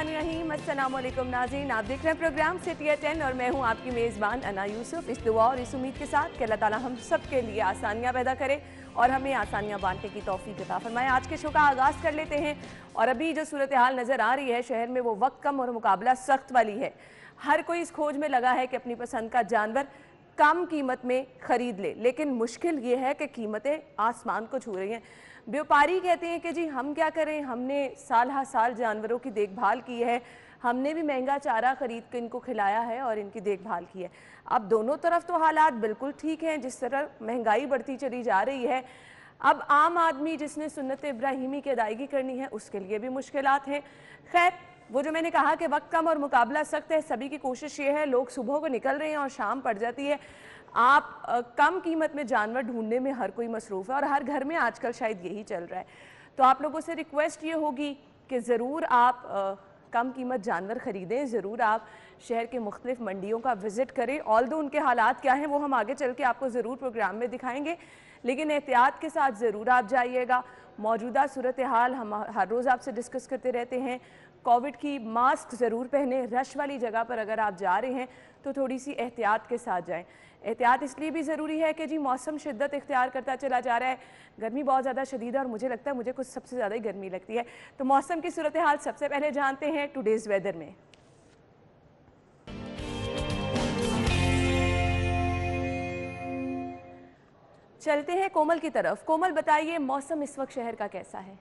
बिस्मिल्लाहिर्रहमानिर्रहीम। अस्सलामुअलैकुम नाज़रीन, आप देख रहे हैं प्रोग्राम सिटी एट 10 और मैं हूं आपकी मेज़बान अना यूसुफ। इस दुआ और इस उम्मीद के साथ कि अल्लाह ताला हम सब के लिए आसानियां पैदा करे और हमें आसानियां बांटने की तौफीक अता फरमाए। आज के शो का आगाज़ कर लेते हैं और अभी जो सूरत हाल नज़र आ रही है शहर में वो वक्त कम और मुकाबला सख्त वाली है। हर कोई इस खोज में लगा है कि अपनी पसंद का जानवर कम कीमत में ख़रीद ले, लेकिन मुश्किल ये है कि कीमतें आसमान को छू रही हैं। व्यापारी कहते हैं कि जी हम क्या करें, हमने साल हर साल जानवरों की देखभाल की है, हमने भी महंगा चारा ख़रीद के इनको खिलाया है और इनकी देखभाल की है। अब दोनों तरफ तो हालात बिल्कुल ठीक हैं, जिस तरह महंगाई बढ़ती चली जा रही है। अब आम आदमी जिसने सुन्नत इब्राहिमी की अदायगी करनी है उसके लिए भी मुश्किलात हैं। खैर, वो जो मैंने कहा कि वक्त कम और मुकाबला सख्त है, सभी की कोशिश ये है, लोग सुबह को निकल रहे हैं और शाम पड़ जाती है। आप कम कीमत में जानवर ढूंढने में हर कोई मसरूफ़ है और हर घर में आजकल शायद यही चल रहा है। तो आप लोगों से रिक्वेस्ट ये होगी कि ज़रूर आप कम कीमत जानवर ख़रीदें, ज़रूर आप शहर के मुख्तलिफ़ मंडियों का विज़िट करें। ऑल्दो उनके हालात क्या हैं वो हम आगे चल के आपको ज़रूर प्रोग्राम में दिखाएंगे, लेकिन एहतियात के साथ ज़रूर आप जाइएगा। मौजूदा सूरत हाल हम हर रोज़ आपसे डिस्कस करते रहते हैं। कोविड की मास्क ज़रूर पहने, रश वाली जगह पर अगर आप जा रहे हैं तो थोड़ी सी एहतियात के साथ जाएं। एहतियात इसलिए भी ज़रूरी है कि जी मौसम शिद्दत इख्तियार करता चला जा रहा है, गर्मी बहुत ज़्यादा शदीद है और मुझे लगता है मुझे कुछ सबसे ज़्यादा ही गर्मी लगती है। तो मौसम की सूरत हाल सबसे पहले जानते हैं टुडेज़ वेदर में। चलते हैं कोमल की तरफ। कोमल, बताइए मौसम इस वक्त शहर का कैसा है?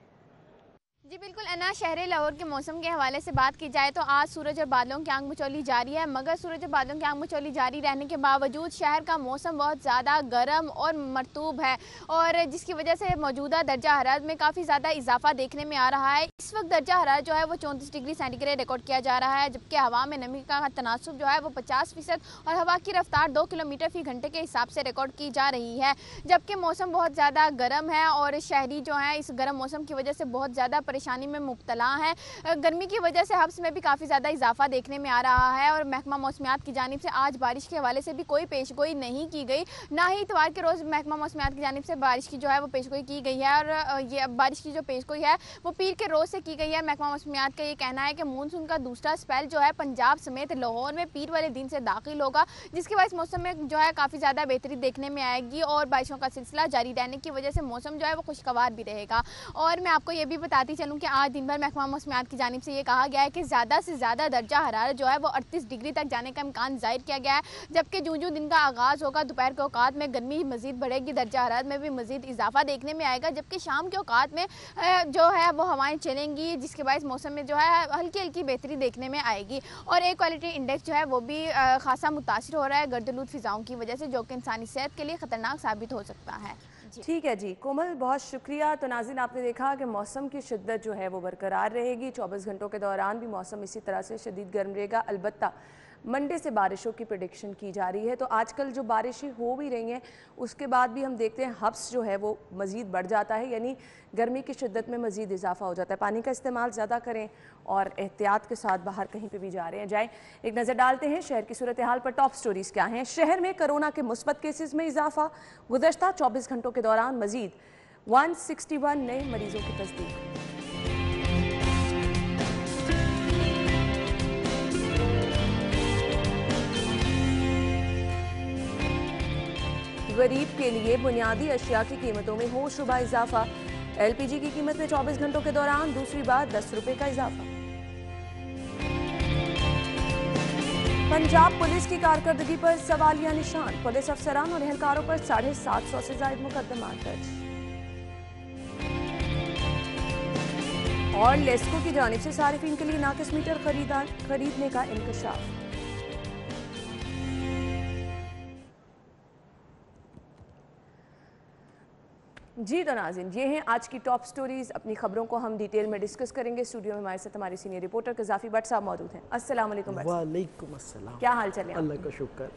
जी बिल्कुल अना, शहर लाहौर के मौसम के हवाले से बात की जाए तो आज सूरज और बादलों की आंख मिचौली जारी है, मगर सूरज और बादलों की आंख मिचौली जारी रहने के बावजूद शहर का मौसम बहुत ज़्यादा गर्म और मरतूब है और जिसकी वजह से मौजूदा दर्जा हरारत में काफ़ी ज़्यादा इजाफा देखने में आ रहा है। इस वक्त दर्जा हरारत जो है वो 34 डिग्री सेंटीग्रेड रिकॉर्ड किया जा रहा है, जबकि हवा में नमी का तनासुब जो है वो 50% और हवा की रफ्तार 2 किलोमीटर फी घंटे के हिसाब से रिकॉर्ड की जा रही है। जबकि मौसम बहुत ज़्यादा गर्म है और शहरी जो है इस गर्म मौसम की वजह से बहुत ज़्यादा परेशानी में मुब्तला है। गर्मी की वजह से हब्स में भी काफ़ी ज़्यादा इजाफा देखने में आ रहा है और महकमा मौसमियात की जानिब से आज बारिश के हवाले से भी कोई पेशगोई नहीं की गई, ना ही इतवार के रोज़ महकमा मौसमियात की जानिब से बारिश की जो है वो पेशगोई की गई है और ये बारिश की जो पेशगोई है वो पीर के रोज़ से की गई है। महकमा मौसमियात का ये कहना है कि मानसून का दूसरा स्पेल जो है पंजाब समेत लाहौर में पीर वाले दिन से दाखिल होगा, जिसकी वजह से मौसम में जो है काफ़ी ज़्यादा बेहतरी देखने में आएगी और बारिशों का सिलसिला जारी रहने की वजह से मौसम जो है वो खुशगवार भी रहेगा। और मैं आपको ये भी बताती चलूँ कि आज दिन भर महकमा मौसमियात की जानिब से ये कहा गया है कि ज़्यादा से ज़्यादा दर्जा हरारत जो है वो 38 डिग्री तक जाने का इम्कान जाहिर किया गया है, जबकि जूं दिन का आगाज़ होगा दोपहर के औकात में गर्मी मज़ीद बढ़ेगी, दर्जा हरारत में भी मज़ीद इजाफा देखने में आएगा, जबकि शाम के औकात में जो है वो हवाएं चलेंगी, जिसके बाद मौसम में जो है हल्की हल्की बेहतरी देखने में आएगी। और एयर क्वालिटी इंडेक्स जो है वो भी खासा मुतासिर हो रहा है गर्दलूद फिजाओं की वजह से, जो कि इंसानी सेहत के लिए ख़तरनाक साबित हो सकता है। ठीक है जी कोमल, बहुत शुक्रिया। तो नाज़रीन, आपने देखा कि मौसम की शिद्दत जो है वो बरकरार रहेगी, 24 घंटों के दौरान भी मौसम इसी तरह से शदीद गर्म रहेगा। अलबत्ता मंडे से बारिशों की प्रेडिक्शन की जा रही है, तो आजकल जो बारिशें हो भी रही हैं उसके बाद भी हम देखते हैं हब्स जो है वो मज़ीद बढ़ जाता है, यानी गर्मी की शिद्दत में मज़ीद इजाफा हो जाता है। पानी का इस्तेमाल ज़्यादा करें और एहतियात के साथ बाहर कहीं पे भी जा रहे हैं जाएं। एक नज़र डालते हैं शहर की सूरत हाल पर। टॉप स्टोरीज़ क्या हैं? शहर में कोरोना के मुस्बत केसेस में इजाफा, गुज़श्ता 24 घंटों के दौरान मज़ीद 161 नए मरीजों की तस्दीक। गरीब के लिए बुनियादी अशिया की कीमतों में होशरुबा इजाफा, LPG की कीमत में 24 घंटों के दौरान दूसरी बार 10 रुपए का इजाफा। पंजाब पुलिस की कारकर्दगी पर सवालिया निशान, पुलिस अफसरान और एहलकारों पर 750 से ज्यादा मुकदमात दर्ज। और लेस्को की जानिब से सारिफीन के लिए नाकिस मीटर खरीदने का इंकशाफ। जी तो नाज़रीन, ये हैं आज की टॉप स्टोरीज़। अपनी खबरों को हम डिटेल में डिस्कस करेंगे। स्टूडियो में हमारे साथ हमारे सीनियर रिपोर्टर कज़ाफ़ी भट्ट साहब मौजूद हैं। अस्सलाम वालेकुम। वालेकुम अस्सलाम। क्या हाल चल है? अल्लाह का शुक्र।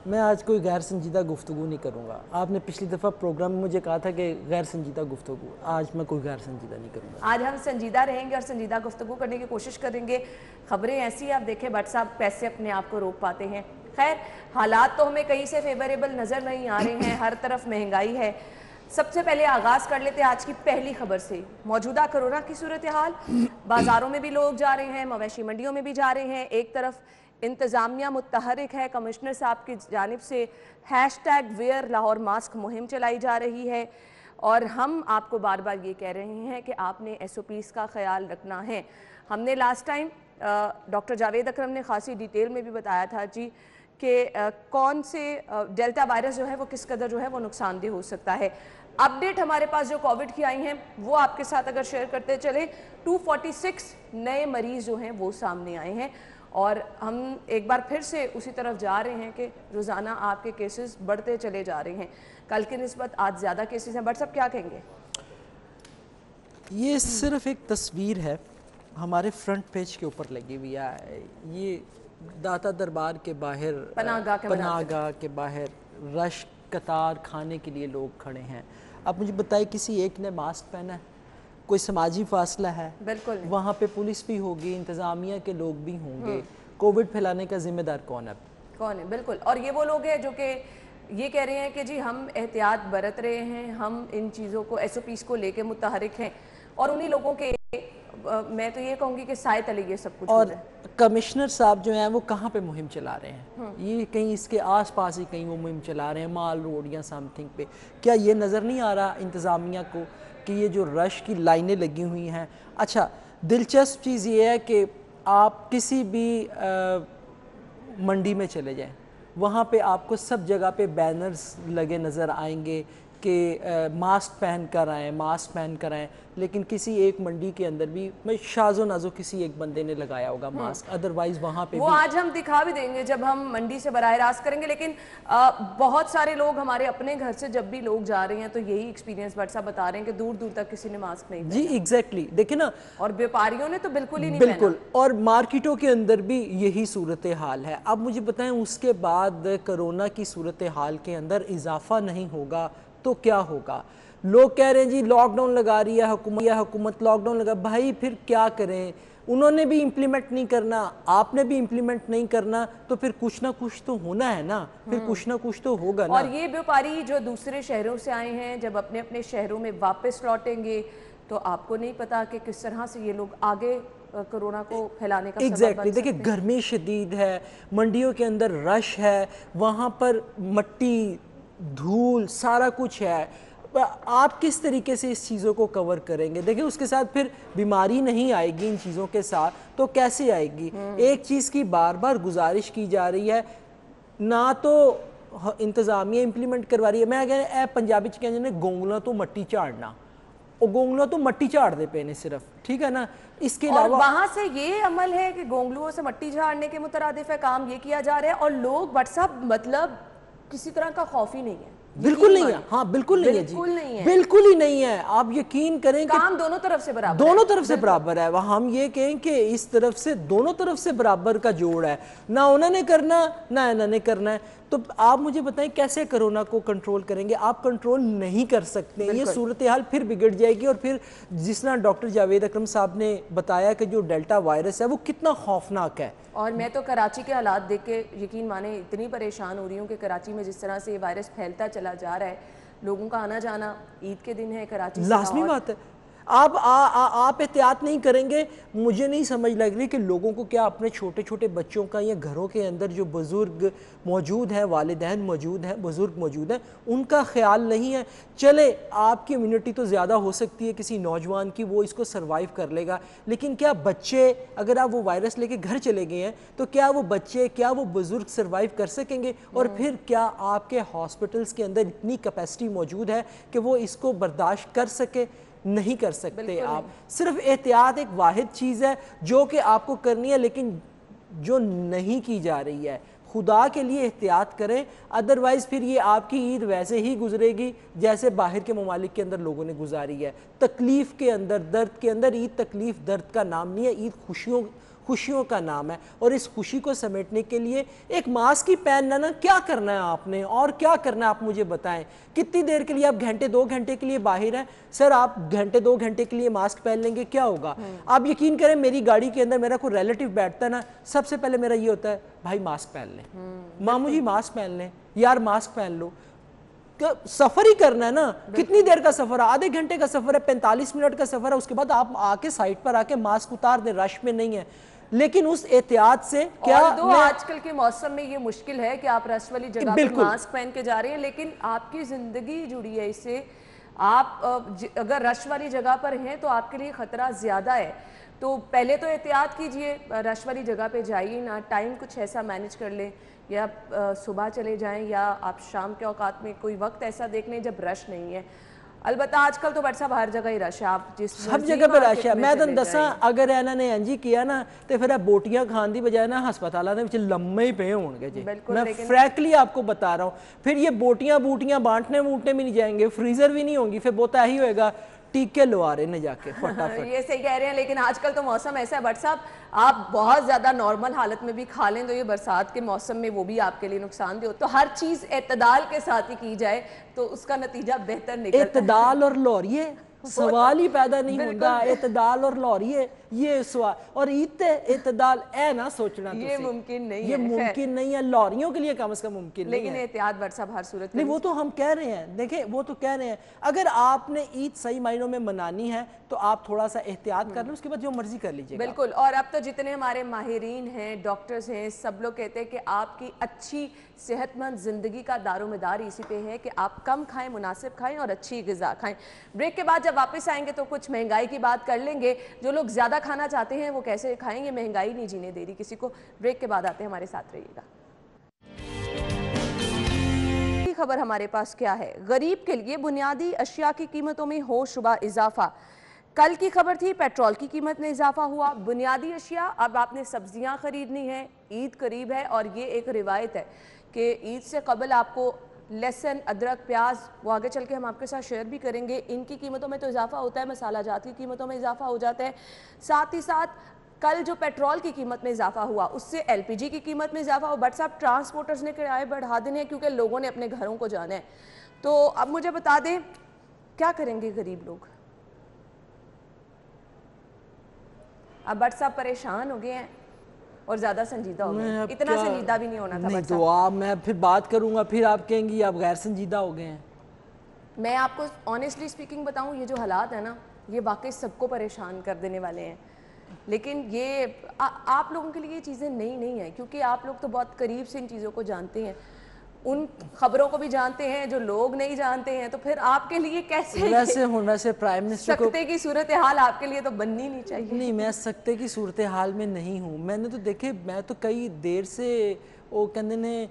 मैं आज कोई गैर संजीदा गुफ्तगू नहीं करूँगा। आपने पिछली दफ़ा प्रोग्राम में मुझे कहा था कि गैर संजीदा गुफ्तगू, आज मैं कोई गैर संजीदा नहीं करूँगा। आज हम संजीदा रहेंगे और संजीदा गुफ्तगू करने की कोशिश करेंगे। खबरें ऐसी आप देखें भट्ट साहब कैसे अपने आप को रोक पाते हैं। खैर, हालात तो हमें कहीं से फेवरेबल नज़र नहीं आ रहे हैं, हर तरफ महंगाई है, सबसे पहले आगाज कर लेते हैं आज की पहली खबर से। मौजूदा कोरोना की सूरत हाल, बाजारों में भी लोग जा रहे हैं, मवेशी मंडियों में भी जा रहे हैं। एक तरफ इंतजामिया मुतहरिक है, कमिश्नर साहब की जानिब से #वेयर लाहौर मास्क मुहिम चलाई जा रही है और हम आपको बार बार ये कह रहे हैं कि आपने SOPs का ख्याल रखना है। हमने लास्ट टाइम डॉक्टर जावेद अकरम ने खासी डिटेल में भी बताया था जी कि कौन से डेल्टा वायरस जो है वो किस कदर जो है वो नुकसानदेह हो सकता है। अपडेट हमारे पास जो कोविड की आई हैं वो आपके साथ अगर शेयर करते चले, 246 नए मरीज़ जो हैं वो सामने आए हैं और हम एक बार फिर से उसी तरफ जा रहे हैं कि रोज़ाना आपके केसेस बढ़ते चले जा रहे हैं। कल की निस्बत आज ज़्यादा केसेस हैं। बट सब क्या कहेंगे? ये सिर्फ एक तस्वीर है, हमारे फ्रंट पेज के ऊपर लगी हुई है। ये दाता दरबार के बाहर, पनाहगाह के बाहर रश कतार खाने के लिए लोग खड़े हैं। अब मुझे बताइए, किसी एक ने मास्क पहना है? कोई समाजी फासला है? बिल्कुल। वहाँ पे पुलिस भी होगी, इंतज़ामिया के लोग भी होंगे। कोविड फैलाने का जिम्मेदार कौन है? कौन है? बिल्कुल। और ये वो लोग हैं जो कि ये कह रहे हैं कि जी हम एहतियात बरत रहे हैं, हम इन चीज़ों को SOPs को लेके मुतहरिक हैं और उन्हीं लोगों के मैं तो ये कहूँगी कि साए तले ये सब कुछ। और कमिश्नर साहब जो हैं वो कहाँ पे मुहिम चला रहे हैं? ये कहीं इसके आसपास ही कहीं वो मुहिम चला रहे हैं, माल रोड या समथिंग पे। क्या ये नज़र नहीं आ रहा इंतज़ामिया को कि ये जो रश की लाइनें लगी हुई हैं? अच्छा, दिलचस्प चीज़ ये है कि आप किसी भी मंडी में चले जाएं, वहाँ पे आपको सब जगह पे बैनर्स लगे नज़र आएंगे कि मास्क पहन कर आएँ, मास्क पहन कर आएँ। लेकिन किसी एक मंडी के अंदर भी मैं शाज़ो नाजो किसी एक बंदे ने लगाया होगा मास्क, अदरवाइज़ वहाँ पे वो भी। आज हम दिखा भी देंगे जब हम मंडी से बराह रास्त करेंगे। लेकिन बहुत सारे लोग हमारे अपने घर से जब भी लोग जा रहे हैं तो यही एक्सपीरियंस बट साहब बता रहे हैं कि दूर दूर तक किसी ने मास्क नहीं पहना। जी एग्जैक्टली, देखिए ना। और व्यापारियों ने तो बिल्कुल ही नहीं बिल्कुल, और मार्केटों के अंदर भी यही सूरत हाल है। अब मुझे बताएं, उसके बाद कोरोना की सूरत हाल के अंदर इजाफा नहीं होगा तो क्या होगा? लोग कह रहे हैं जी लॉकडाउन लगा रही है हुकूमत लॉकडाउन लगा। भाई फिर क्या करें? उन्होंने भी इम्प्लीमेंट नहीं करना, आपने भी इम्प्लीमेंट नहीं करना, तो फिर कुछ ना कुछ तो होना है ना, फिर कुछ ना कुछ तो होगा ना। और ये व्यापारी जो दूसरे शहरों से आए हैं जब अपने अपने शहरों में वापस लौटेंगे तो आपको नहीं पता कि किस तरह से ये लोग आगे कोरोना को फैलाने का एग्जैक्टली। देखिए, गर्मी शदीद है, मंडियों के अंदर रश है, वहाँ पर मट्टी धूल सारा कुछ है। आप किस तरीके से इस चीज़ों को कवर करेंगे? देखिए, उसके साथ फिर बीमारी नहीं आएगी इन चीज़ों के साथ तो कैसे आएगी? एक चीज़ की बार बार गुजारिश की जा रही है, ना तो इंतज़ामिया इम्प्लीमेंट करवा रही है। मैं कह रहा पंजाबी च कहते हैं गोंगला तो मट्टी झाड़ना, और गोंगला तो मट्टी झाड़ दे पे ने सिर्फ, ठीक है ना। इसके अलावा वहां से ये अमल है कि गोंगलुओं से मट्टी झाड़ने के मुतरादिफ है काम ये किया जा रहा है और लोग व्हाट्सएप मतलब किसी तरह का खौफ ही नहीं है। बिल्कुल नहीं है। हाँ बिल्कुल नहीं है जी, बिल्कुल ही नहीं है। आप यकीन करें कि काम दोनों तरफ से बराबर, दोनों तरफ से बराबर है। वह हम ये कहें कि इस तरफ से दोनों तरफ से बराबर का जोड़ है, ना उन्होंने करना ना इन्होंने करना है। तो आप मुझे बताएं कैसे कोरोना को कंट्रोल करेंगे? आप कंट्रोल नहीं कर सकते। ये सूरत हाल फिर बिगड़ जाएगी। और फिर जिस तरह डॉक्टर जावेद अकरम साहब ने बताया कि जो डेल्टा वायरस है वो कितना खौफनाक है। और मैं तो कराची के हालात देख के यकीन माने इतनी परेशान हो रही हूँ कि कराची में जिस तरह से ये वायरस फैलता चला जा रहा है, लोगों का आना जाना, ईद के दिन है कराची, लाजमी बात है। आप एहतियात नहीं करेंगे, मुझे नहीं समझ लग रही कि लोगों को क्या अपने छोटे छोटे बच्चों का या घरों के अंदर जो बुज़ुर्ग मौजूद हैं, वालिदैन मौजूद हैं, बुज़ुर्ग मौजूद हैं, उनका ख्याल नहीं है। चले आपकी इम्यूनिटी तो ज़्यादा हो सकती है किसी नौजवान की, वो इसको सर्वाइव कर लेगा, लेकिन क्या बच्चे, अगर आप वो वायरस लेके घर चले गए हैं तो क्या वो बच्चे, क्या वो बुज़ुर्ग सर्वाइव कर सकेंगे? और फिर क्या आपके हॉस्पिटल्स के अंदर इतनी कैपेसिटी मौजूद है कि वो इसको बर्दाश्त कर सके? नहीं कर सकते आप। सिर्फ एहतियात एक वाहिद चीज़ है जो कि आपको करनी है, लेकिन जो नहीं की जा रही है। खुदा के लिए एहतियात करें, अदरवाइज़ फिर ये आपकी ईद वैसे ही गुजरेगी जैसे बाहर के ममालिक के अंदर लोगों ने गुजारी है। तकलीफ़ के अंदर, दर्द के अंदर। ईद तकलीफ़ दर्द का नाम नहीं है, ईद खुशियों का नाम है। और इस खुशी को समेटने के लिए एक मास्क ही पहनना, ना क्या करना है आपने और क्या करना है आप मुझे बताएं। कितनी देर के लिए आप घंटे 2 घंटे के लिए बाहर हैं? सर आप घंटे 2 घंटे के लिए मास्क पहन लेंगे, क्या होगा? आप यकीन करें, मेरी गाड़ी के अंदर मेरा कोई रिलेटिव बैठता है ना, सबसे पहले मेरा ये होता है, भाई मास्क पहन लें, मामू जी मास्क पहन लें, यार मास्क पहन लो। سفر ہی کرنا ہے نا, کتنی دیر کا سفر ہے, آدھے گھنٹے کا سفر ہے, 45 منٹ کا سفر ہے, اس کے بعد آپ آ کے سائٹ پر آ کے ماسک اتار دیں, رش میں نہیں ہے. لیکن اس احتیاط سے کیا آج کل کے موسم میں یہ مشکل ہے کہ آپ رش والی جگہ پر ماسک پہن کے جا رہے ہیں, لیکن آپ کی زندگی جڑی ہے اس سے. آپ اگر رش والی جگہ پر ہیں تو آپ کے لیے خطرہ زیادہ ہے, تو پہلے تو احتیاط کیجئے, رش والی جگہ پہ جائیے نا, ٹائم کچھ ایسا مینج کر لیں, یا صبح چلے جائیں یا آپ شام کے اوقات میں کوئی وقت ایسا دیکھ لیں جب رش نہیں ہے. البتہ آج کل تو بٹ صاحب ہر جگہ ہی رش ہے, آپ جس سب جگہ پہ رش ہے. میں تو دساں اگر انہوں نے انجی کیا نا تو پھر بوٹیاں کھان دی بجائے نا ہسپتالاں دے وچ لمے ہی پے ہون گے جی. میں فریکلی آپ کو بتا رہا ہوں, پھر یہ بوٹیاں بانٹنے ووٹنے بھی نہیں جائیں گے, فریزر بھی نہیں ہوں گی, پھر بوتا ہی ہوئے گا ٹیکے لوا رہے ہیں جا کے فٹافٹ. یہ صحیح کہہ رہے ہیں, لیکن آج کل تو موسم ایسا ہے بٹ صاحب, آپ بہت زیادہ نارمل حالت میں بھی کھا لیں تو یہ برسات کے موسم میں وہ بھی آپ کے لیے نقصان دہ ہو. تو ہر چیز اعتدال کے ساتھ ہی کی جائے تو اس کا نتیجہ بہتر نکلتا ہے. اعتدال اور لوریے سوال ہی پیدا نہیں ہوتا, اعتدال اور لوریے یہ سوال, اور عید اعتدال اے نہ سوچنا یہ ممکن نہیں ہے, یہ ممکن نہیں ہے, لوریوں کے لیے کم از کم ممکن نہیں ہے. لیکن احتیاط بٹ صاحب ہر صورت نہیں, وہ تو ہم کہہ رہے ہیں, دیکھیں وہ تو کہہ رہے ہیں اگر آپ نے عید صحیح معنوں میں منانی ہے تو آپ تھوڑا سا احتیاط کر لیں, اس کے بعد جو مرضی کر لیجئے گا. بالکل. اور اب تو جتنے ہمارے ماہرین ہیں, ڈاکٹرز ہیں, سب لوگ کہتے ہیں کہ آپ کی اچھی صحت مند زندگی کا دار و مدار اسی پہ ہے کہ آپ کم کھائیں, مناسب کھائیں اور اچھی غذا کھائیں. بریک کے بعد جب واپس آئیں گے تو کچھ مہنگائی کی بات کر لیں گے. جو لوگ زیادہ کھانا چاہتے ہیں وہ کیسے کھائیں گے, مہنگائی نہیں جینے دے رہی کسی کو. بریک کے بعد آتے ہیں, ہمارے ساتھ رہیے گا. خبر ہمارے پاس کیا ہے, غریب کے لیے بنیادی اشیاء کی قیمتوں میں ہو شبہ اضافہ. کل کی خبر تھی پیٹرول کی قیمت میں اضافہ ہوا, بنیادی اشیاء, اب آپ نے سبزیاں خریدنی ہیں, عید قریب ہے اور یہ ایک روایت ہے کہ عید سے قبل آپ کو لہسن, ادرک, پیاز, وہ آگے چل کے ہم آپ کے ساتھ شیئر بھی کریں گے, ان کی قیمتوں میں تو اضافہ ہوتا ہے, مسالہ جات کی قیمتوں میں اضافہ ہو جاتا ہے. ساتھ ہی ساتھ کل جو پیٹرول کی قیمت میں اضافہ ہوا اس سے ایل پی جی کی قیمت میں اضافہ ہوا. بٹ صاحب ٹرانسپورٹرز نے کرائے بڑھا دینے ہیں کیونکہ لوگوں نے اپنے گھروں کو جانا ہے. تو اب مجھے بتا دیں کیا کریں گے غریب لوگ. اب بٹ صاحب پریشان ہو گئے ہیں اور زیادہ سنجیدہ ہو گئے, اتنا سنجیدہ بھی نہیں ہونا تھا. نہیں تو آپ, میں پھر بات کروں گا, پھر آپ کہیں گی آپ غیر سنجیدہ ہو گئے ہیں. میں آپ کو آنیسٹلی سپیکنگ بتاؤں, یہ جو حالات ہیں نا یہ واقعی سب کو پریشان کر دینے والے ہیں. لیکن یہ آپ لوگوں کے لیے یہ چیزیں نہیں ہیں کیونکہ آپ لوگ تو بہت قریب سے ان چیزوں کو جانتے ہیں, ان خبروں کو بھی جانتے ہیں جو لوگ نہیں جانتے ہیں. تو پھر آپ کے لیے کیسے ویسے پرائم منسٹر کو سکتے کی صورتحال آپ کے لیے تو بننی نہیں چاہیے. نہیں, میں سکتے کی صورتحال میں نہیں ہوں. میں نے تو دیکھے, میں تو کئی دیر سے وہ کہندے نے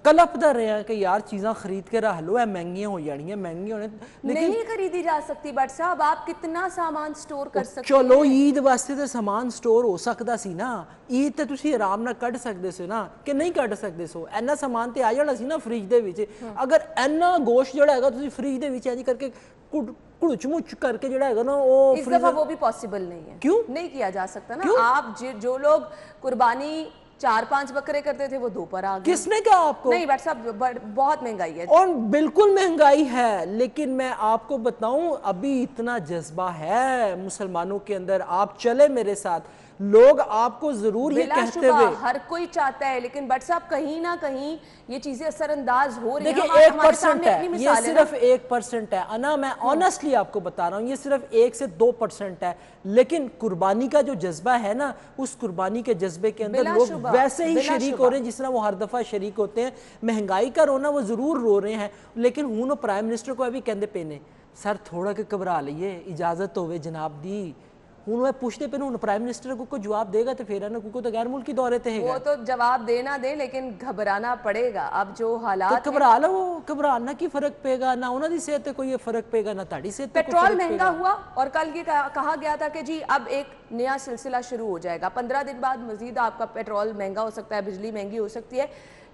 کلپدا رہے ہیں کہ یار چیزاں خرید کے رہ لو, مہنگیاں ہو جانی ہیں, مہنگی ہونے نہیں خریدی جا سکتی. بٹ صاحب آپ کتنا سامان سٹور کر سکتے ہیں. چلو عید واسطے تو سامان سٹور ہو سکتا سی نا, عید تے تسی آرام نہ کٹ سکتے سو نا, کہ نہیں کٹ سکتے سو. اینا سامان تے آ جانا سی نا فریج دے وچ. اگر اینا گوشت جڑا ہے گا تسی فریج دے وچ کر کے کڑچ مچ کر کے جڑا ہے گا نا وہ اس دفعہ وہ بھی پاسبل نہیں ہے. کیوں نہیں کیا جا سکتا نا. آپ جو لوگ قربانی 4-5 بکرے کرتے تھے وہ 2 پر آ گئے. کس نے کہا آپ کو؟ نہیں بٹ صاحب بہت مہنگائی ہے. اور بالکل مہنگائی ہے, لیکن میں آپ کو بتاؤں ابھی اتنا جذبہ ہے مسلمانوں کے اندر. آپ چلے میرے ساتھ, لوگ آپ کو ضرور یہ کہتے ہوئے, ہر کوئی چاہتا ہے, لیکن بٹ صاحب کہیں نہ کہیں یہ چیزیں اثر انداز ہو رہی ہیں. دیکھیں 1% ہے, یہ صرف 1% ہے انا, میں آنیسٹلی آپ کو بتا رہا ہوں, یہ صرف 1 سے 2% ہے. لیکن قربانی کا جو جذبہ ہے نا, اس قربانی کے جذبے کے اندر لوگ ویسے ہی شریک ہو رہے ہیں جس طرح وہ ہر دفعہ شریک ہوتے ہیں. مہنگائی کا رونا وہ ضرور رو رہے ہیں, لیکن ہوں پرائم منسٹر کو ابھی کہندے پینے سر تھوڑا کہ گھبرا لئیے, اجازت ہوئے جناب دی. ہوں میں پوچھتے پہ ہوں پرائم منسٹر کو جواب دے گا تو پھر نا کو تو غیر ملکی دورے تے ہے گا. وہ تو جواب دینا دے, لیکن گھبرانا پڑے گا. اب جو حالات گھبرا لو, گھبرانا کی فرق پے گا, نہ انہوں نے صحت تے کوئی فرق پے گا, نہ تاڑی صحت تے کوئی فرق پے گا. پیٹرول مہنگا ہوا اور کل یہ کہا گیا تھا کہ جی اب ایک نیا سلسلہ شروع ہو جائے گا. 15 دن بعد مزید آپ کا پیٹرول مہنگا ہو سکتا ہے, بجلی مہنگی ہو سکتی ہے.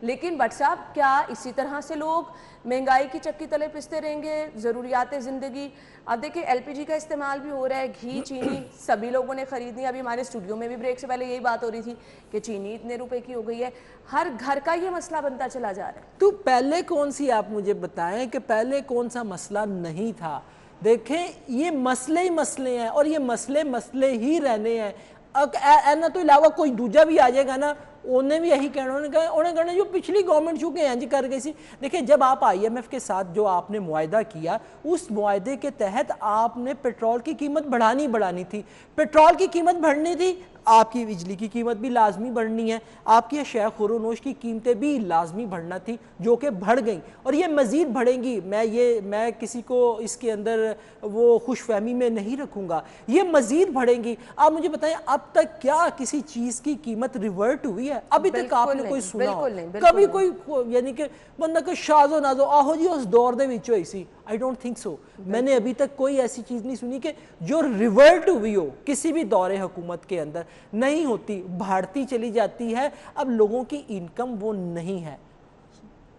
لیکن بٹ صاحب کیا اسی طرح سے لوگ مہنگائی کی چکی تلے پستے رہیں گے؟ ضروریات زندگی, اب دیکھیں ایل پی جی کا استعمال بھی ہو رہا ہے, گھی چینی سبھی لوگوں نے خریدنی. ابھی ہمارے اسٹوڈیو میں بھی بریک سے پہلے یہی بات ہو رہی تھی کہ چینی اتنے روپے کی ہو گئی ہے. ہر گھر کا یہ مسئلہ بنتا چلا جا رہا ہے. تو پہلے کون سی, آپ مجھے بتائیں کہ پہلے کون سا مسئلہ نہیں تھا؟ دیکھیں یہ مسئلے ہی مسئلے ہیں اور یہ مسئلے ہی رہنے ہیں. اینا تو علاوہ کوئی دوجہ بھی آ جائے گا نا, उन्हें भी यही कहना, उन्हें कहना जो पिछली गवर्नमेंट चूँकि इंज कर गई सी। देखिए जब आप IMF के साथ जो आपने मुआहदा किया, उस मुआहदे के तहत आपने पेट्रोल की कीमत बढ़ानी थी, पेट्रोल की कीमत बढ़नी थी, आपकी बिजली की कीमत भी लाजमी बढ़नी है, आपकी अशिया खुरोनोश की कीमतें भी लाजमी बढ़ना थी, जो कि बढ़ गई और ये मज़ीद बढ़ेंगी। मैं किसी को इसके अंदर वो खुशफहमी में नहीं रखूँगा, ये मज़ीद बढ़ेंगी। आप मुझे बताएं अब तक क्या किसी चीज़ की कीमत रिवर्ट हुई है? अभी तक आपने कोई सुना हो? कभी कोई यानी कि बंदा कोई शाजो नाजो आहो जी उस दौर दे विच होई सी? I don't think so. मैंने अभी तक कोई ऐसी चीज़ नहीं सुनी कि जो रिवर्ट हुई हो किसी भी दौरे हुकूमत के अंदर। नहीं होती, बढ़ती चली जाती है। अब लोगों की इनकम वो नहीं है,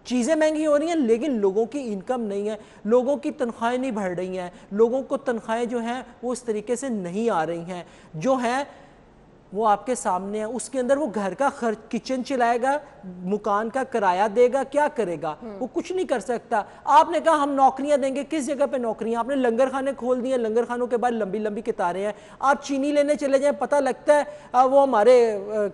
चीज़ें महंगी हो रही हैं लेकिन लोगों की इनकम नहीं है, लोगों की तनख्वाहें नहीं बढ़ रही हैं, लोगों को तनख्वाहें जो हैं वो उस तरीके से नहीं आ रही हैं, जो हैं वो आपके सामने है। उसके अंदर वो घर का खर्च, किचन चलाएगा, मकान का किराया देगा, क्या करेगा? वो कुछ नहीं कर सकता। आपने कहा हम नौकरियां देंगे, किस जगह पे नौकरियां? आपने लंगर खाने खोल दिए, लंगर खानों के बाद लंबी लंबी कतारें हैं। आप चीनी लेने चले जाएं, पता लगता है वो हमारे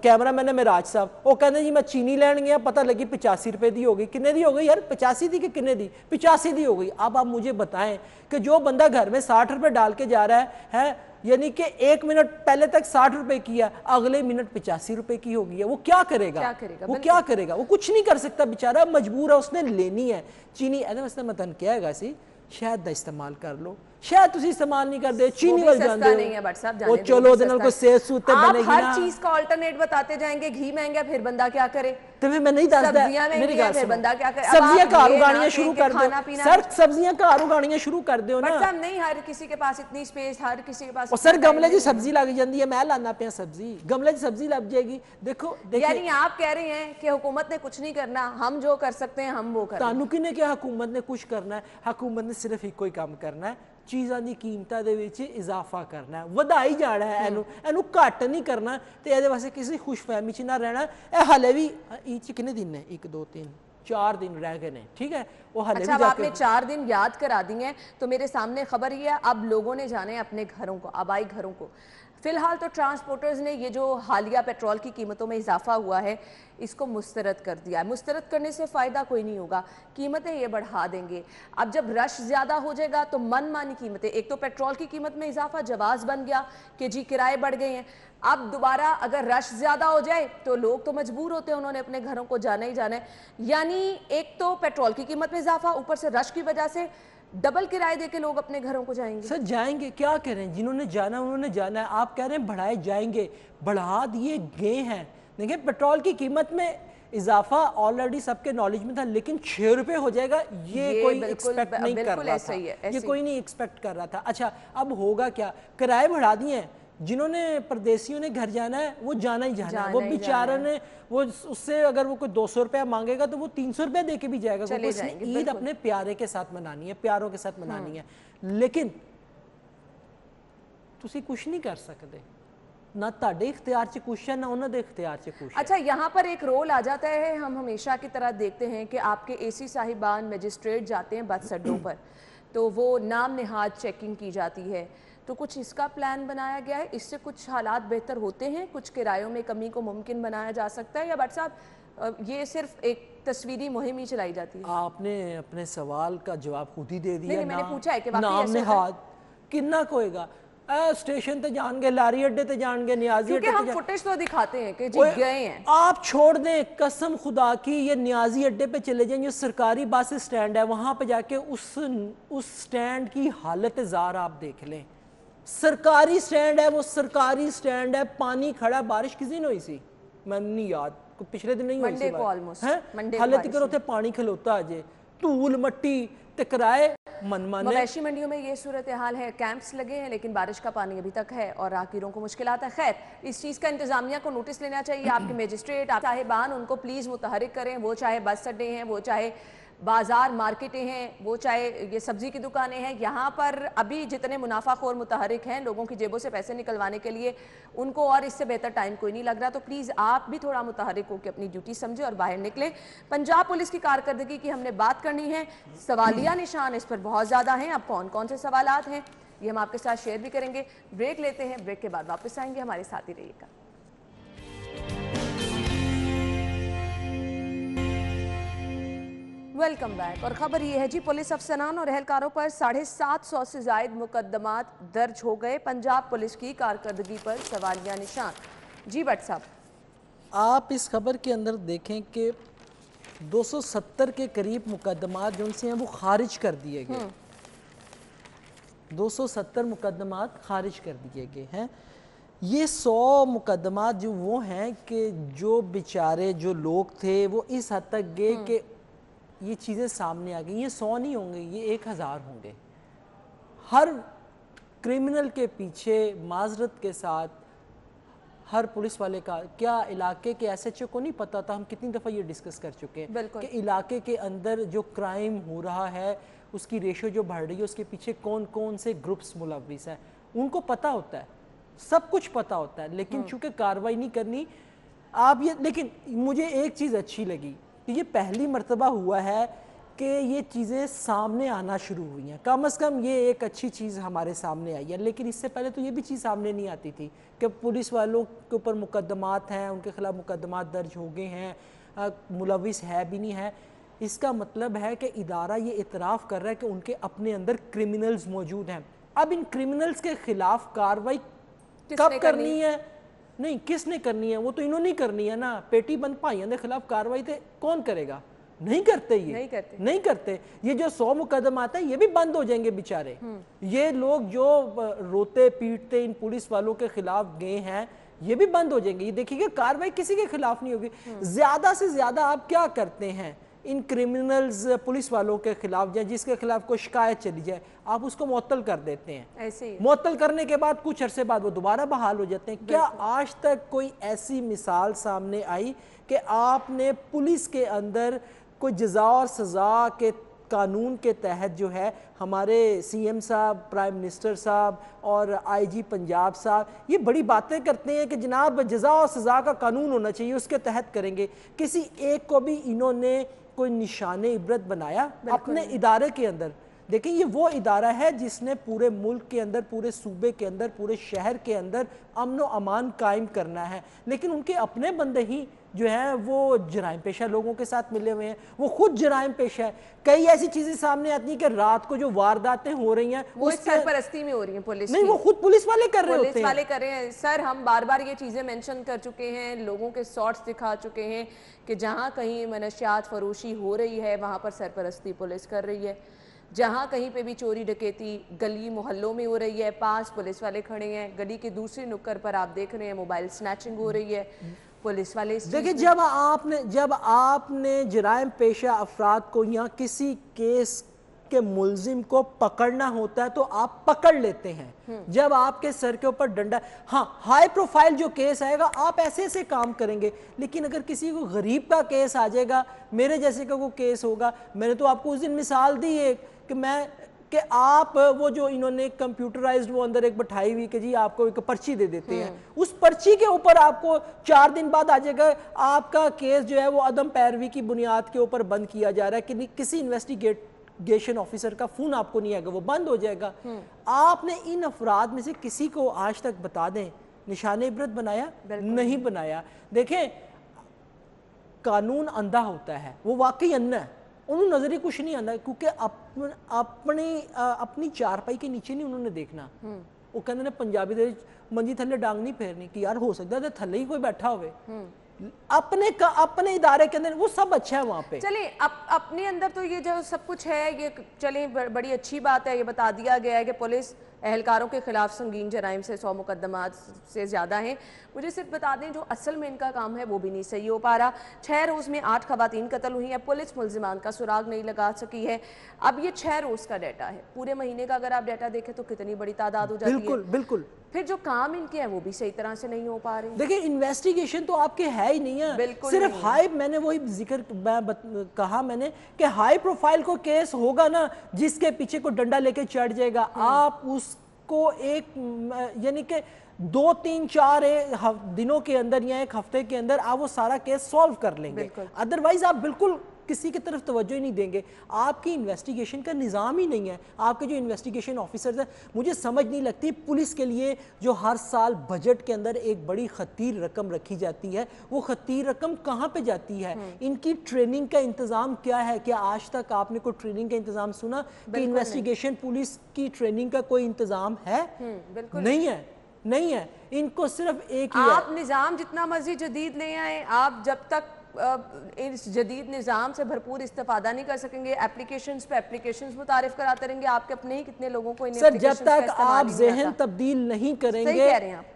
कैमरा मैन है मेराज साहब, वो कहते जी मैं चीनी लैन गया, पता लगी 85 रुपए दी हो गई। कितने दी हो गई यार? 85 दी कि कितने दी? 85 दी हो गई। अब आप मुझे बताएं कि जो बंदा घर में 60 रुपए डाल के जा रहा है यानी कि 1 मिनट पहले तक 60 रुपए की है, अगले मिनट 85 रुपए की हो गई है, वो क्या करेगा? वो क्या करेगा? वो कुछ नहीं कर सकता बेचारा, मजबूर है, उसने लेनी है चीनी। ऐसे मतन क्या है सी शायद दा इस्तेमाल कर लो, शायद तुसी इस्तेमाल नहीं कर दे, चीनी वाल जांदे नहीं है बट साहब, वो चलो दे नाल कोई सेहत सूते बनेगी ना। हर चीज का अल्टरनेट बताते जाएंगे, घी महंगा फिर बंदा क्या करे? तो मैं नहीं दसदा, मेरी गल फिर बंदा क्या करे? सब्जियां घर उगानियां शुरू कर दो सर, सब्जियां घर उगानियां शुरू कर दो ना। बट साहब नहीं हर किसी के पास इतनी स्पेस, हर किसी के पास। और सर गमले दी सब्जी लग जाती है, मैं लाना पे सब्जी, गमले दी सब्जी लग जाएगी। देखो यानी आप कह रहे हैं कि हुकूमत ने कुछ नहीं करना, हम जो कर सकते हैं हम वो करें। तानू किने क्या हुकूमत ने कुछ करना है? हुकूमत ने सिर्फ एक ही काम करना है, चीज़ों की कीमतों के विच इजाफा करना है, वधाई जाना है, एनू घट नहीं करना। तो ये वास्ते किसी खुशफहमी च ना रहना। यह हाले भी कितने दिन ने? 1 2 3 4 दिन रह गए हैं, ठीक है? वो हाले अच्छा, अब आपने 4 दिन याद करा दिए हैं तो मेरे सामने खबर ये है अब लोगों ने जाने हैं अपने घरों को, आबाई घरों को। फिलहाल तो ट्रांसपोर्टर्स ने ये जो हालिया पेट्रोल की कीमतों में इजाफा हुआ है इसको मुस्तरद कर दिया है। मुस्तरद करने से फ़ायदा कोई नहीं होगा, कीमतें ये बढ़ा देंगे। अब जब रश ज़्यादा हो जाएगा तो मनमानी कीमतें, एक तो पेट्रोल की कीमत में इजाफा जवाज़ बन गया कि जी किराए बढ़ गए हैं। अब दोबारा अगर रश ज़्यादा हो जाए तो लोग तो मजबूर होते हैं, उन्होंने अपने घरों को जाना ही जाना है। यानी एक तो पेट्रोल की कीमत में इजाफा, ऊपर से रश की वजह से डबल किराए देके लोग अपने घरों को जाएंगे। सर जाएंगे, क्या कह रहे हैं? जिन्होंने जाना उन्होंने जाना है। आप कह रहे हैं बढ़ाए जाएंगे, बढ़ा दिए गए हैं। देखिए पेट्रोल की कीमत में इजाफा ऑलरेडी सबके नॉलेज में था, लेकिन 6 रुपए हो जाएगा ये कोई एक्सपेक्ट नहीं कर रहा था, ये कोई नहीं एक्सपेक्ट कर रहा था। अच्छा अब होगा क्या? किराए बढ़ा दिए हैं, जिन्होंने परदेसियों ने घर जाना है वो जाना ही जाना है। वो बेचारा ने वो उससे अगर वो कोई 200 रुपया मांगेगा तो वो 300 रुपया दे के भी जाएगा, क्योंकि उसने ईद अपने प्यारे के साथ मनानी है, प्यारों के साथ मनानी है। लेकिन तुसी कुछ नहीं कर सकते, ना ताड़े इख्तियार च कुछ है ना उन्होंने इख्तियार च कुछ। अच्छा यहाँ पर एक रोल आ जाता है, हम हमेशा की तरह देखते हैं कि आपके एसी साहिबान मजिस्ट्रेट जाते हैं बस अड्डों पर तो वो नाम निहाद चेकिंग की जाती है, तो कुछ इसका प्लान बनाया गया है? इससे कुछ हालात बेहतर होते हैं, कुछ किरायों में कमी को मुमकिन बनाया जा सकता है, या भट्ट साहब ये सिर्फ एक तस्वीरी मुहिम ही चलाई जाती है? आपने अपने सवाल का जवाब खुद ही दे दिया। नहीं, मैंने पूछा है कि नाम निहाद कितना कोएगा? स्टेशन ते जाएंगे, लारी अड्डे ते जाएंगे, न्याजी अड्डे, क्योंकि हम फुटेज तो दिखाते हैं कि जी गए हैं। आप छोड़ दें, कसम खुदा की, ये न्याजी अड्डे पे चले जाएं, जो सरकारी बस स्टैंड है वहां पे जाके उस स्टैंड की हालत ज़ार आप देख लें। सरकारी स्टैंड है, वो सरकारी स्टैंड है, पानी खड़ा, बारिश किस दिन हुई सी मैं नहीं याद, पिछले दिन नहीं हुई सी हाले तक उत्थे पानी खलोता अजे, धूल मट्टी ते किराए मनमाने। मवेशी मंडियों में ये सूरत हाल है, कैंप्स लगे हैं लेकिन बारिश का पानी अभी तक है और राहगीरों को मुश्किलात है। खैर इस चीज़ का इंतजामिया को नोटिस लेना चाहिए, आपके मजिस्ट्रेट आप साहिबान उनको प्लीज़ मुतहरिक करें, वो चाहे बस अड्डे हैं, वो चाहे बाजार मार्केटें हैं, वो चाहे ये सब्जी की दुकानें हैं, यहाँ पर अभी जितने मुनाफाखोर मुतहरिक हैं लोगों की जेबों से पैसे निकलवाने के लिए, उनको और इससे बेहतर टाइम कोई नहीं लग रहा। तो प्लीज़ आप भी थोड़ा मुतहरिक होकर अपनी ड्यूटी समझें और बाहर निकलें। पंजाब पुलिस की कारकर्दगी की हमने बात करनी है, सवालिया निशान इस पर बहुत ज़्यादा हैं। अब कौन कौन से सवालात हैं ये हम आपके साथ शेयर भी करेंगे। ब्रेक लेते हैं, ब्रेक के बाद वापस आएंगे, हमारे साथ ही रहिएगा। Welcome back. और खबर ये है जी, पुलिस अफसरान और एहलकारों पर 750 से जायद मुकदमात दर्ज हो गए। पंजाब पुलिस की कारकर्दगी पर सवालिया निशान। जी भट्ट साहब, आप इस खबर के अंदर देखें कि 270 के करीब मुकदमात जो उनसे हैं वो खारिज कर दिए गए। 270 मुकदमात खारिज कर दिए गए हैं। ये 100 मुकदमात जो वो हैं कि जो बेचारे जो लोग थे वो इस हद तक गए कि ये चीज़ें सामने आ गई। ये 100 नहीं होंगे, ये 1000 होंगे। हर क्रिमिनल के पीछे माजरत के साथ हर पुलिस वाले का, क्या इलाके के एसएचओ को नहीं पता था? हम कितनी दफ़ा ये डिस्कस कर चुके हैं कि इलाके के अंदर जो क्राइम हो रहा है उसकी रेशो जो बढ़ रही है उसके पीछे कौन कौन से ग्रुप्स मुलविस हैं, उनको पता होता है, सब कुछ पता होता है, लेकिन चूंकि कार्रवाई नहीं करनी आप ये। लेकिन मुझे एक चीज़ अच्छी लगी कि ये पहली मर्तबा हुआ है कि ये चीज़ें सामने आना शुरू हुई हैं। कम से कम ये एक अच्छी चीज़ हमारे सामने आई है। लेकिन इससे पहले तो ये भी चीज़ सामने नहीं आती थी कि पुलिस वालों के ऊपर मुकदमात हैं, उनके खिलाफ मुकदमात दर्ज हो गए हैं, मुलविस है भी नहीं है। इसका मतलब है कि इदारा ये इतराफ़ कर रहा है कि उनके अपने अंदर क्रिमिनल्स मौजूद हैं। अब इन क्रिमिनल्स के खिलाफ कार्रवाई कब करनी है? नहीं, किसने करनी है? वो तो इन्होंने करनी है ना। पेटी बंद भाइयों के खिलाफ कार्रवाई तो कौन करेगा? नहीं करते। ये नहीं करते। ये जो 100 मुकदमा आता है ये भी बंद हो जाएंगे बेचारे। ये लोग जो रोते पीटते इन पुलिस वालों के खिलाफ गए हैं ये भी बंद हो जाएंगे। ये देखिएगा कार्रवाई किसी के खिलाफ नहीं होगी। ज्यादा से ज्यादा आप क्या करते हैं इन क्रिमिनल्स पुलिस वालों के खिलाफ, या जिसके खिलाफ कोई शिकायत चली जाए आप उसको मुअत्तल कर देते हैं। ऐसे ही मुअत्तल करने के बाद कुछ अरसे बाद वो दोबारा बहाल हो जाते हैं। क्या आज तक कोई ऐसी मिसाल सामने आई कि आपने पुलिस के अंदर कोई जज़ा और सज़ा के कानून के तहत जो है हमारे सीएम साहब, प्राइम मिनिस्टर साहब और आईजी पंजाब साहब ये बड़ी बातें करते हैं कि जनाब जज़ा और सज़ा का कानून होना चाहिए, उसके तहत करेंगे। किसी एक को भी इन्होंने कोई निशाने इबरत बनाया अपने इदारे के अंदर? देखिए ये वो इदारा है जिसने पूरे मुल्क के अंदर, पूरे सूबे के अंदर, पूरे शहर के अंदर अमन व अमान कायम करना है, लेकिन उनके अपने बंदे ही जो है वो जराइम पेशा लोगों के साथ मिले हुए हैं। वो खुद जराइम पेशा है। कई ऐसी चीजें सामने आती हैं कि रात को जो वारदातें हो रही हैं वो सरपरस्ती में हो रही हैं पुलिस नहीं, वो खुद पुलिस वाले कर रहे होते हैं। पुलिस वाले कर रहे हैं। सर हम बार बार ये चीजें मेंशन कर चुके हैं, लोगों के शॉर्ट्स दिखा चुके हैं कि जहाँ कहीं मनशियात फरोशी हो रही है वहाँ पर सरपरस्ती पुलिस कर रही है। जहाँ कहीं पे भी चोरी डकैती गली मोहल्लों में हो रही है, पास पुलिस वाले खड़े हैं। गली के दूसरी नुक्कड़ पर आप देख रहे हैं मोबाइल स्नैचिंग हो रही है, पुलिस वाले। देखिए जब आपने जराइम पेशा अफराद को या किसी केस के मुलजिम को पकड़ना होता है तो आप पकड़ लेते हैं। जब आपके सर के ऊपर डंडा, हाँ हाई प्रोफाइल जो केस आएगा आप ऐसे ऐसे काम करेंगे, लेकिन अगर किसी को गरीब का केस आ जाएगा, मेरे जैसे का कोई केस होगा, मैंने तो आपको उस दिन मिसाल दी है कि आप वो जो इन्होंने कंप्यूटराइज्ड वो अंदर एक बैठाई हुई कि जी आपको एक पर्ची दे देते हैं, उस पर्ची के ऊपर आपको 4 दिन बाद आ जाएगा आपका केस जो है वो अदम पैरवी की बुनियाद के ऊपर बंद किया जा रहा है कि किसी इन्वेस्टिगेशन ऑफिसर का फोन आपको नहीं आएगा, वो बंद हो जाएगा। आपने इन अफराद में से किसी को आज तक बता दें निशाने इबरत बनाया? नहीं बनाया। देखें कानून अंधा होता है, वो वाकई अन्ना है, उन्होंने नजर ही कुछ नहीं आना, क्योंकि अपनी चारपाई के नीचे नहीं उन्होंने देखना। वो कहते ने पंजाबी दे मंजी थले डांग नहीं फेरनी कि यार हो सकता है थले ही कोई बैठा हुए। अपने इदारे के अंदर वो सब अच्छा है वहां पे। चलिए अपने अंदर तो ये जो सब कुछ है ये चलिए बड़ी अच्छी बात है। ये बता दिया गया है कि पुलिस एहलकारों के खिलाफ संगीन जराइम से 100 मुकदमात से ज़्यादा हैं। मुझे सिर्फ बता दें जो असल में इनका काम है वो भी नहीं सही हो पा रहा। 6 रोज़ में 8 खवातीन कत्ल हुई हैं, पुलिस मुल्जिमान का सुराग नहीं लगा सकी है। अब ये 6 रोज़ का डाटा है, पूरे महीने का अगर आप डाटा देखें तो कितनी बड़ी तादाद हो जाती है। बिल्कुल बिल्कुल। फिर जो काम इनके हैं वो भी सही तरह से नहीं हो पा रहे। देखिए इन्वेस्टिगेशन तो आपके है ही नहीं है, सिर्फ हाई, मैंने वही जिक्र कहा मैंने कि हाई प्रोफाइल को केस होगा ना जिसके पीछे को डंडा लेके चढ़ जाएगा, आप उसको एक यानी कि 2, 3, 4 दिनों के अंदर या एक हफ्ते के अंदर आप वो सारा केस सॉल्व कर लेंगे। अदरवाइज आप बिल्कुल کسی کی طرف توجہ ہی نہیں دیں گے. آپ کی انویسٹیگیشن کا نظام ہی نہیں ہے. آپ کے جو انویسٹیگیشن آفیسرز ہیں, مجھے سمجھ نہیں لگتی پولیس کے لیے جو ہر سال بجٹ کے اندر ایک بڑی خطیر رقم رکھی جاتی ہے, وہ خطیر رقم کہاں پہ جاتی ہے؟ ان کی ٹریننگ کا انتظام کیا ہے؟ کیا آج تک آپ نے کوئی ٹریننگ کا انتظام سنا کہ انویسٹیگیشن پولیس کی ٹریننگ کا کوئی انتظام ہے؟ نہیں ہے, نہیں ہے. ان کو صرف ایک ہی ہے, آپ نظام جتنا مرضی جدید لے آئیں, آپ جب تک اس جدید نظام سے بھرپور استفادہ نہیں کر سکیں گے, اپلیکیشنز پہ اپلیکیشنز متعارف کراتے رہیں گے. آپ کے اپنے ہی کتنے لوگوں کو سر جب تک آپ ذہن تبدیل نہیں کریں گے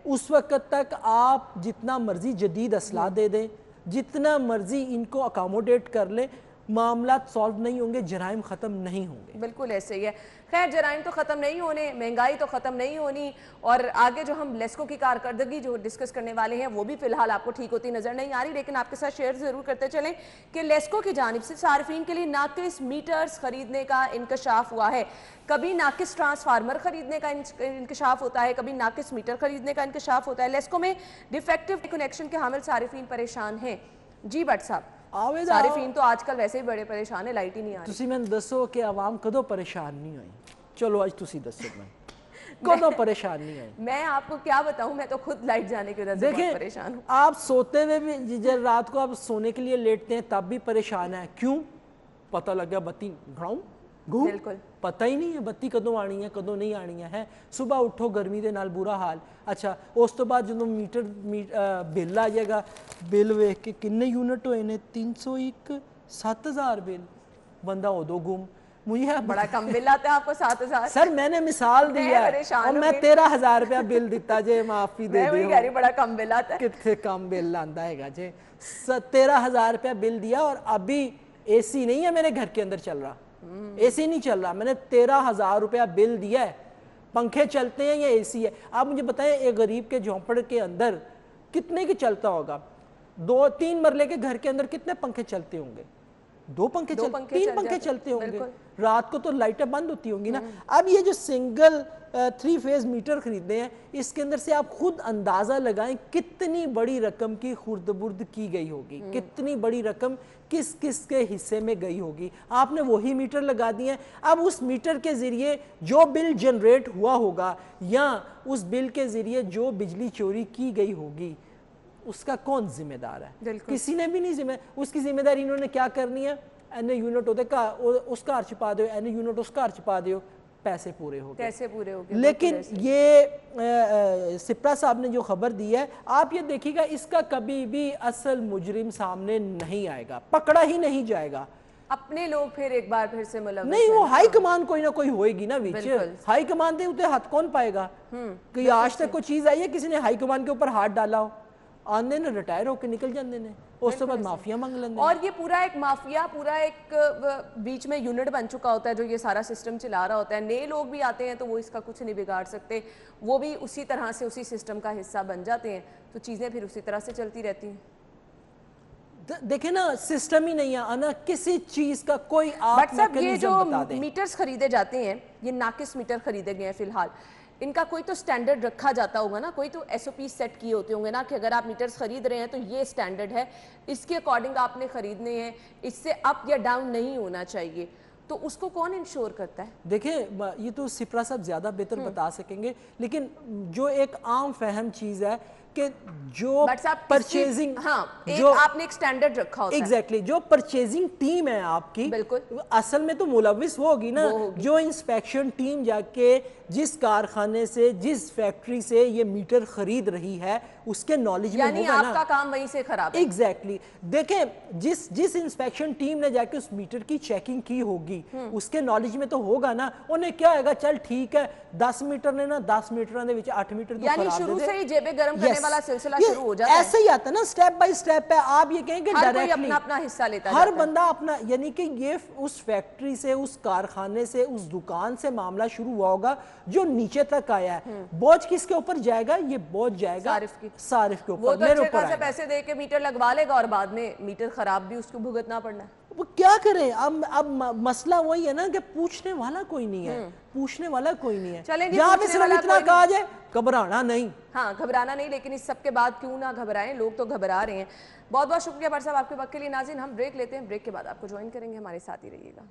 اس وقت تک آپ جتنا مرضی جدید اسلحہ دے دیں, جتنا مرضی ان کو اکاموڈیٹ کر لیں, معاملات سالو نہیں ہوں گے, جرائم ختم نہیں ہوں گے. بالکل ایسے ہی ہے. خیر جرائم تو ختم نہیں ہونے, مہنگائی تو ختم نہیں ہونی, اور آگے جو ہم لیسکو کی کارکردگی جو ڈسکس کرنے والے ہیں وہ بھی فی الحال آپ کو ٹھیک ہوتی نظر نہیں آ رہی, لیکن آپ کے ساتھ شیئر ضرور کرتے چلیں کہ لیسکو کی جانب سے صارفین کے لیے ناقص میٹرز خریدنے کا انکشاف ہوا ہے. کبھی ناقص ٹرانسفارمر خریدنے کا انکشاف ہوتا ہے, کبھی ناقص میٹر خریدنے کا انکشاف ہوتا ہے. لیسکو میں ڈیفیکٹو کنیکشن کے حامل صارفین پریشان ہیں. جی بٹ صاحب, صارفین تو آج کل ویسے ہی بڑے پریشان ہیں, لائٹ ہی نہیں آ رہی. تسی میں دسو کہ عوام کدو پریشان نہیں ہوئی؟ چلو آج تسی دسو میں کدو پریشان نہیں ہوئی؟ میں آپ کو کیا بتاؤں, میں تو خود لائٹ جانے کی وجہ سے بہت پریشان ہوں. آپ سوتے ہوئے بھی, جب رات کو آپ سونے کے لیے لیٹتے ہیں تب بھی پریشان ہیں. کیوں؟ پتہ لگ گیا بتی گھوم, پتہ ہی نہیں ہے بتی کدوں آنی ہے کدوں نہیں آنی ہے. صبح اٹھو گرمی دے نال برا حال. اچھا اس تو بعد جدوں میٹر بل آ جائے گا, بل ویکھ کے کنے یونٹ ہوئے نے, 301 7000 بل, بندہ ادو گم. مجھے بڑا کم بل آتا ہے آپ کو 7000. سر میں نے مثال دی ہے, اور میں 13000 روپیہ بل دیتا جے, معافی دے دیو. میں وہی کہہ رہی بڑا کم بل آتا ہے. کتنے کم بل آندا ہے گا جے. 13000 روپیہ بل دیا, اور ابھی اے سی نہیں ہے میرے گھر کے اندر چل رہا, اے سی نہیں چل رہا. میں نے 13000 روپیہ بل دیا ہے. پنکھے چلتے ہیں یا اے سی ہے؟ آپ مجھے بتائیں ایک غریب کے جھونپڑ کے اندر کتنے کی چلتا ہوگا؟ 2-3 مرلے کے گھر کے اندر کتنے پنکھے چلتے ہوں گے؟ 2 پنکھے 3 پنکھے چلتے ہوں گے. رات کو تو لائٹیں بند ہوتی ہوں گی نا. اب یہ جو سنگل 3 فیز میٹر خریدنے ہیں, اس کے اندر سے آپ خود اندازہ لگائیں کتنی بڑی رقم کی خورد برد کی گئی ہوگی, کتنی بڑی رقم کس کس کے حصے میں گئی ہوگی. آپ نے وہی میٹر لگا دیے ہیں. اب اس میٹر کے ذریعے جو بل جنریٹ ہوا ہوگا, یا اس بل کے ذریعے جو بجلی چوری کی گئی ہوگی, اس کا کون ذمہ دار ہے؟ کسی نے بھی نہیں ذمہ. اس کی ذمہ داری انہوں نے کیا کرنی ہے, این یونٹ ہوتے اس کا چھپا دیو, این یونٹ اس کا چھپا دیو, پیسے پورے ہو گئے. پیسے پورے ہو گئے. لیکن یہ سپرا صاحب نے جو خبر دی ہے, آپ یہ دیکھیے گا اس کا کبھی بھی اصل مجرم سامنے نہیں آئے گا, پکڑا ہی نہیں جائے گا. اپنے لوگ پھر ایک بار پھر سے ملوث نہیں, وہ ہائی کمان کوئی نہ کوئی ہوئے گی نا بیچ. ہائی کمان دے ہوتے ہاتھ کون پائے گا؟ کہ آج تک کوئی چیز آئی ہے کسی نے ہائی کمان کے اوپر ہاتھ ڈالا ہو؟ آندے نے ریٹائر ہو کے نکل جاندے نے, اس کے بعد مافیا مانگ لیندے. اور یہ پورا ایک مافیا, پورا ایک بیچ میں یونٹ بن چکا ہوتا ہے جو یہ سارا سسٹم چلا رہا ہوتا ہے. نئے لوگ بھی آتے ہیں تو وہ اس کا کچھ نہیں بگاڑ سکتے, وہ بھی اسی طرح سے اسی سسٹم کا حصہ بن جاتے ہیں, تو چیزیں پھر اسی طرح سے چلتی رہتی ہیں. دیکھیں نا, سسٹم ہی نہیں ہے نا کسی چیز کا کوئی. بٹ صاحب یہ جو میٹرز خریدے جاتے ہیں, یہ ناقص میٹر خریدے گئے ہیں فی الحال, ان کا کوئی تو سٹینڈرڈ رکھا جاتا ہوگا نا, کوئی تو ایس او پی سیٹ کیے ہوتے ہوں گے نا, کہ اگر آپ میٹرز خرید رہے ہیں تو یہ سٹینڈرڈ ہے, اس کے اکارڈنگ آپ نے خریدنے ہیں, اس سے اپ یا ڈاؤن نہیں ہونا چاہیے. تو اس کو کون انشور کرتا ہے؟ دیکھیں یہ تو سپرا صاحب زیادہ بہتر بتا سکیں گے, لیکن جو ایک عام فہم چیز ہے کہ جو پرچیزنگ, آپ نے ایک سٹینڈرڈ رکھا ہوتا ہے. ایگزیکٹلی, جو پرچیزنگ ٹیم ہے آپ کی, اصل میں تو ملوث وہ ہوگی نا, جو انسپیکشن ٹیم جا کے جس کارخانے سے جس فیکٹری سے یہ میٹر خرید رہی ہے اس کے نالج میں ہوگا نا. یعنی آپ کا کام وہیں سے خراب ہے. ایگزیکٹلی. دیکھیں جس انسپیکشن ٹیم نے جا کے اس میٹر کی چیکنگ کی ہوگی, اس کے نالج میں تو ہوگا نا. انہیں کیا ہوگا, چل ٹھیک ہے 10 میٹر نے نا 10 میٹر دے وچ 8 میٹر تو خراب دے دے. یعنی شروع سے ہی جیبیں گرم کرنے والا سلسلہ شروع ہو جاتا ہے. ایسے ہی آتا ہے نا, سٹیپ بائی سٹیپ پہ. آپ یہ کہیں کہ ہر کوئی اپنا اپنا حصہ لیتا ہے, ہر بندہ اپنا, یعنی کہ یہ اس فیکٹری سے, اس کارخانے سے, اس دکان سے معاملہ شروع ہوا ہوگا جو نیچے تک آیا ہے. بوجھ کس کے اوپر جائے گا؟ یہ بوجھ جائے گا صارف کے اوپر. وہ تو اچھے خاصے پیسے دے کے میٹر لگوا لے گا اور بعد میں میٹر خراب بھی اس کو بھگتنا پڑنا ہے. وہ کیا کریں؟ اب مسئلہ وہی ہے نا کہ پوچھنے والا کوئی نہیں ہے، پوچھنے والا کوئی نہیں ہے. چلیں جی، یہاں پہ پوچھنے صرف والا اتنا کوئی کہا جائے گھبرانا نہیں. ہاں گھبرانا نہیں، لیکن اس سب کے بعد کیوں نہ گھبرائیں، لوگ تو گھبرا رہے ہیں. بہت بہت شکریہ بٹ صاحب آپ کے وقت کے لیے. ناظرین ہم بریک لیتے ہیں، بریک کے بعد آپ کو جوائن کریں گے، ہمارے ساتھ ہی رہیے گا.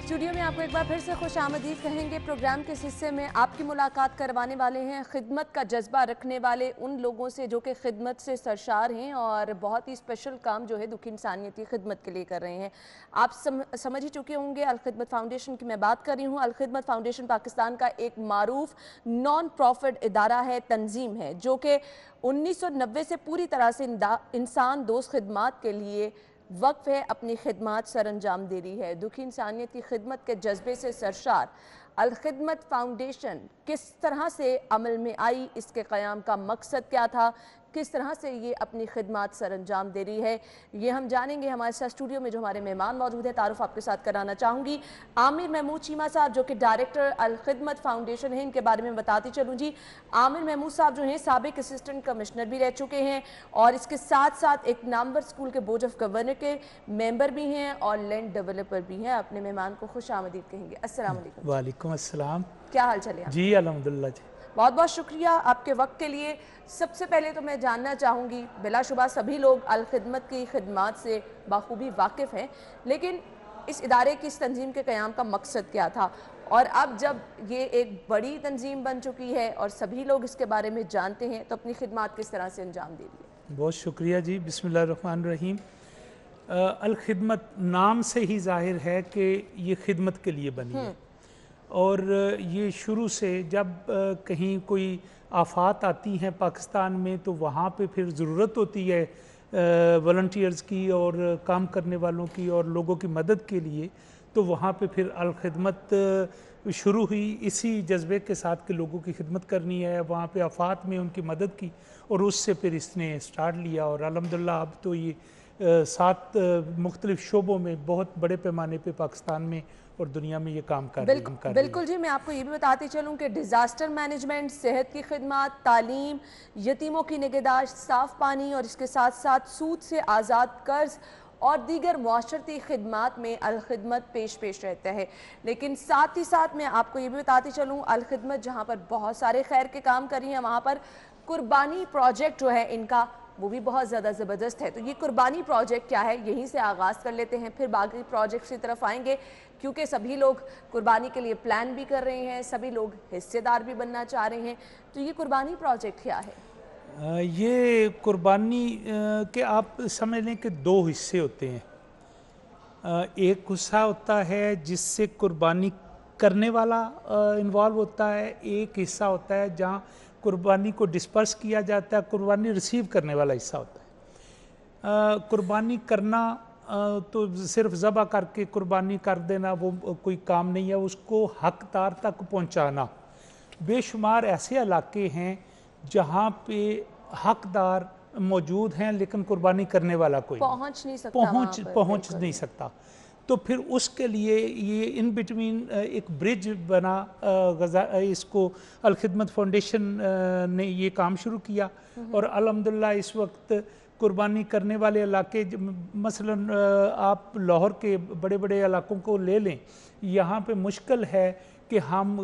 اسٹوڈیو میں آپ کو ایک بار پھر سے خوش آمدید کہیں گے. پروگرام کے اس حصے میں آپ کی ملاقات کروانے والے ہیں خدمت کا جذبہ رکھنے والے ان لوگوں سے جو کہ خدمت سے سرشار ہیں اور بہت ہی اسپیشل کام جو ہے دکھی انسانیتی خدمت کے لیے کر رہے ہیں. آپ سمجھ ہی چکے ہوں گے الخدمت فاؤنڈیشن کی میں بات کر رہی ہوں. الخدمت فاؤنڈیشن پاکستان کا ایک معروف نان پروفٹ ادارہ ہے، تنظیم ہے، جو کہ 1990 سے پوری طرح سے انسان دوست خدمات کے لیے وقف ہے، اپنی خدمات سر انجام دے رہی ہے. دکھی انسانیت کی خدمت کے جذبے سے سرشار الخدمت فاؤنڈیشن کس طرح سے عمل میں آئی، اس کے قیام کا مقصد کیا تھا، کس طرح سے یہ اپنی خدمات سر انجام دے رہی ہے، یہ ہم جانیں گے. ہمارے ساتھ اسٹوڈیو میں جو ہمارے مہمان موجود ہیں، تعارف آپ کے ساتھ کرانا چاہوں گی. عامر محمود چیمہ صاحب جو کہ ڈائریکٹر الخدمت فاؤنڈیشن ہیں، ان کے بارے میں بتاتی چلوں جی. عامر محمود صاحب جو ہیں سابق اسسٹنٹ کمشنر بھی رہ چکے ہیں اور اس کے ساتھ ساتھ ایک نامور اسکول کے بورڈ آف گورنر کے ممبر بھی ہیں اور لینڈ ڈیولپر بھی ہیں. اپنے مہمان کو خوش آمدید کہیں گے. السلام علیکم. وعلیکم السلام. کیا حال چلے آپ؟ جی الحمدللہ جی. بہت بہت شکریہ آپ کے وقت کے لیے. سب سے پہلے تو میں جاننا چاہوں گی، بلا شبہ سبھی لوگ الخدمت کی خدمات سے بخوبی واقف ہیں، لیکن اس ادارے کی اس تنظیم کے قیام کا مقصد کیا تھا، اور اب جب یہ ایک بڑی تنظیم بن چکی ہے اور سبھی لوگ اس کے بارے میں جانتے ہیں تو اپنی خدمات کس طرح سے انجام دے رہی ہے؟ بہت شکریہ جی. بسم اللہ الرحمن الرحیم. الخدمت نام سے ہی ظاہر ہے کہ یہ خدمت کے لیے بنی ہے، اور یہ شروع سے جب کہیں کوئی آفات آتی ہیں پاکستان میں تو وہاں پہ پھر ضرورت ہوتی ہے والنٹیئرز کی اور کام کرنے والوں کی اور لوگوں کی مدد کے لیے، تو وہاں پہ پھر الخدمت شروع ہوئی اسی جذبے کے ساتھ کہ لوگوں کی خدمت کرنی ہے. وہاں پہ آفات میں ان کی مدد کی اور اس سے پھر اس نے سٹارٹ لیا، اور الحمدللہ اب تو یہ 7 مختلف شعبوں میں بہت بڑے پیمانے پہ پاکستان میں اور دنیا میں یہ کام کر رہی ہے. بالکل جی. میں آپ کو یہ بھی بتاتی چلوں کہ ڈیزاسٹر مینجمنٹ، صحت کی خدمات، تعلیم، یتیموں کی نگہداشت، صاف پانی اور اس کے ساتھ ساتھ سود سے آزاد قرض اور دیگر معاشرتی خدمات میں الخدمت پیش رہتا ہے. لیکن ساتھ ہی ساتھ میں آپ کو یہ بھی بتاتی چلوں الخدمت جہاں پر بہت سارے خیر کے کام کر رہی ہیں، وہاں پر قربانی پروجیکٹ جو ہے ان کا وہ بھی بہت زیادہ زبردست ہے. تو یہ قربانی پروجیکٹ کیا ہے، یہیں سے آغاز کر لیتے ہیں، پھر باقی پروجیکٹس کی طرف آئیں گے، کیونکہ سبھی لوگ قربانی کے لیے پلان بھی کر رہے ہیں، سبھی لوگ حصے دار بھی بننا چاہ رہے ہیں. تو یہ قربانی پروجیکٹ کیا ہے؟ یہ قربانی کے آپ سمجھ لیں کہ 2 حصے ہوتے ہیں. ایک حصہ ہوتا ہے جس سے قربانی کرنے والا انوالو ہوتا ہے، ایک حصہ ہوتا ہے جہاں قربانی کو ڈسپرس کیا جاتا ہے، قربانی ریسیو کرنے والا حصہ ہوتا ہے. قربانی کرنا تو صرف ذبح کر کے قربانی کر دینا وہ کوئی کام نہیں ہے، اس کو حقدار تک پہنچانا. بے شمار ایسے علاقے ہیں جہاں پہ حقدار موجود ہیں لیکن قربانی کرنے والا کوئی پہنچ نہیں سکتا. تو پھر اس کے لیے یہ ان بٹوین ایک برج بنا. اس کو الخدمت فاؤنڈیشن نے یہ کام شروع کیا، اور الحمدللہ اس وقت قربانی کرنے والے علاقے مثلا آپ لاہور کے بڑے بڑے علاقوں کو لے لیں، یہاں پہ مشکل ہے کہ ہم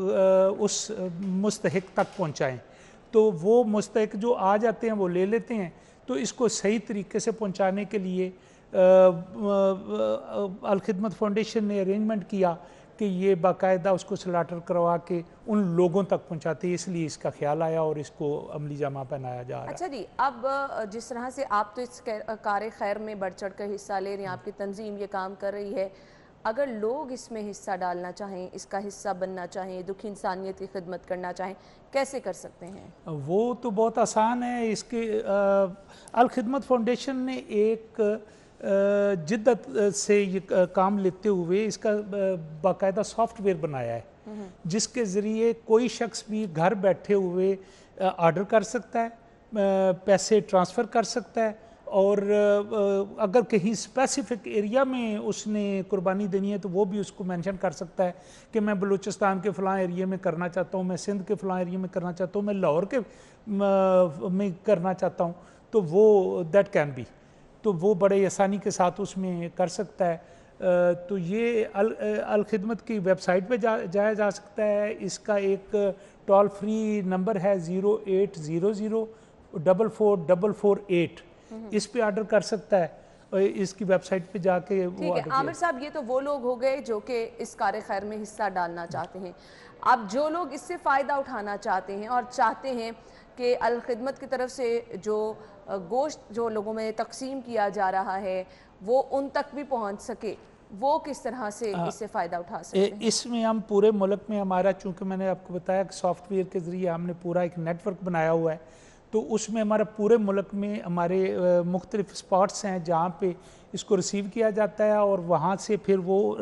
اس مستحق تک پہنچائیں. تو وہ مستحق جو آ جاتے ہیں وہ لے لیتے ہیں. تو اس کو صحیح طریقے سے پہنچانے کے لیے الخدمت فاؤنڈیشن نے ارینجمنٹ کیا کہ یہ باقاعدہ اس کو سلاٹر کروا کے ان لوگوں تک پہنچاتے ہیں، اس لیے اس کا خیال آیا اور اس کو عملی جامہ پہنایا جا رہا ہے. اچھا جی، اب جس طرح سے آپ تو اس کار خیر میں بڑھ چڑھ کر حصہ لے رہے ہیں، آپ کی تنظیم یہ کام کر رہی ہے، اگر لوگ اس میں حصہ ڈالنا چاہیں، اس کا حصہ بننا چاہیں، دکھی انسانیت کی خدمت کرنا چاہیں، کیسے کر سکتے ہیں؟ وہ تو بہت آسان ہے. اس کے الخدمت فاؤنڈیشن نے ایک جدت سے یہ کام لیتے ہوئے اس کا باقاعدہ سافٹ ویئر بنایا ہے، جس کے ذریعے کوئی شخص بھی گھر بیٹھے ہوئے آرڈر کر سکتا ہے، پیسے ٹرانسفر کر سکتا ہے اور اگر کہیں اسپیسیفک ایریا میں اس نے قربانی دینی ہے تو وہ بھی اس کو مینشن کر سکتا ہے کہ میں بلوچستان کے فلاں ایریا میں کرنا چاہتا ہوں، میں سندھ کے فلاں ایریا میں کرنا چاہتا ہوں، میں لاہور کے میں کرنا چاہتا ہوں، تو وہ دیٹ کین بی، تو وہ بڑے آسانی کے ساتھ اس میں کر سکتا ہے۔ تو یہ الخدمت کی ویب سائٹ پہ جایا جا سکتا ہے۔ اس کا ایک ٹول فری نمبر ہے 0800444448، اس پہ آرڈر کر سکتا ہے، اس کی ویب سائٹ پہ جا کے وہ ٹھیک ہے آرڈر عامر صاحب، یہ تو وہ لوگ ہو گئے جو کہ اس کار خیر میں حصہ ڈالنا چاہتے ہیں۔ اب جو لوگ اس سے فائدہ اٹھانا چاہتے ہیں اور چاہتے ہیں کہ الخدمت کی طرف سے جو گوشت جو لوگوں میں تقسیم کیا جا رہا ہے وہ ان تک بھی پہنچ سکے، وہ کس طرح سے اس سے فائدہ اٹھا سکتے ہیں؟ اس میں ہم پورے ملک میں ہمارا، چونکہ میں نے آپ کو بتایا کہ سافٹ ویئر کے ذریعے ہم نے پورا ایک نیٹ ورک بنایا ہوا ہے، تو اس میں ہمارا پورے ملک میں ہمارے مختلف اسپاٹس ہیں جہاں پہ اس کو ریسیو کیا جاتا ہے، اور وہاں سے پھر وہ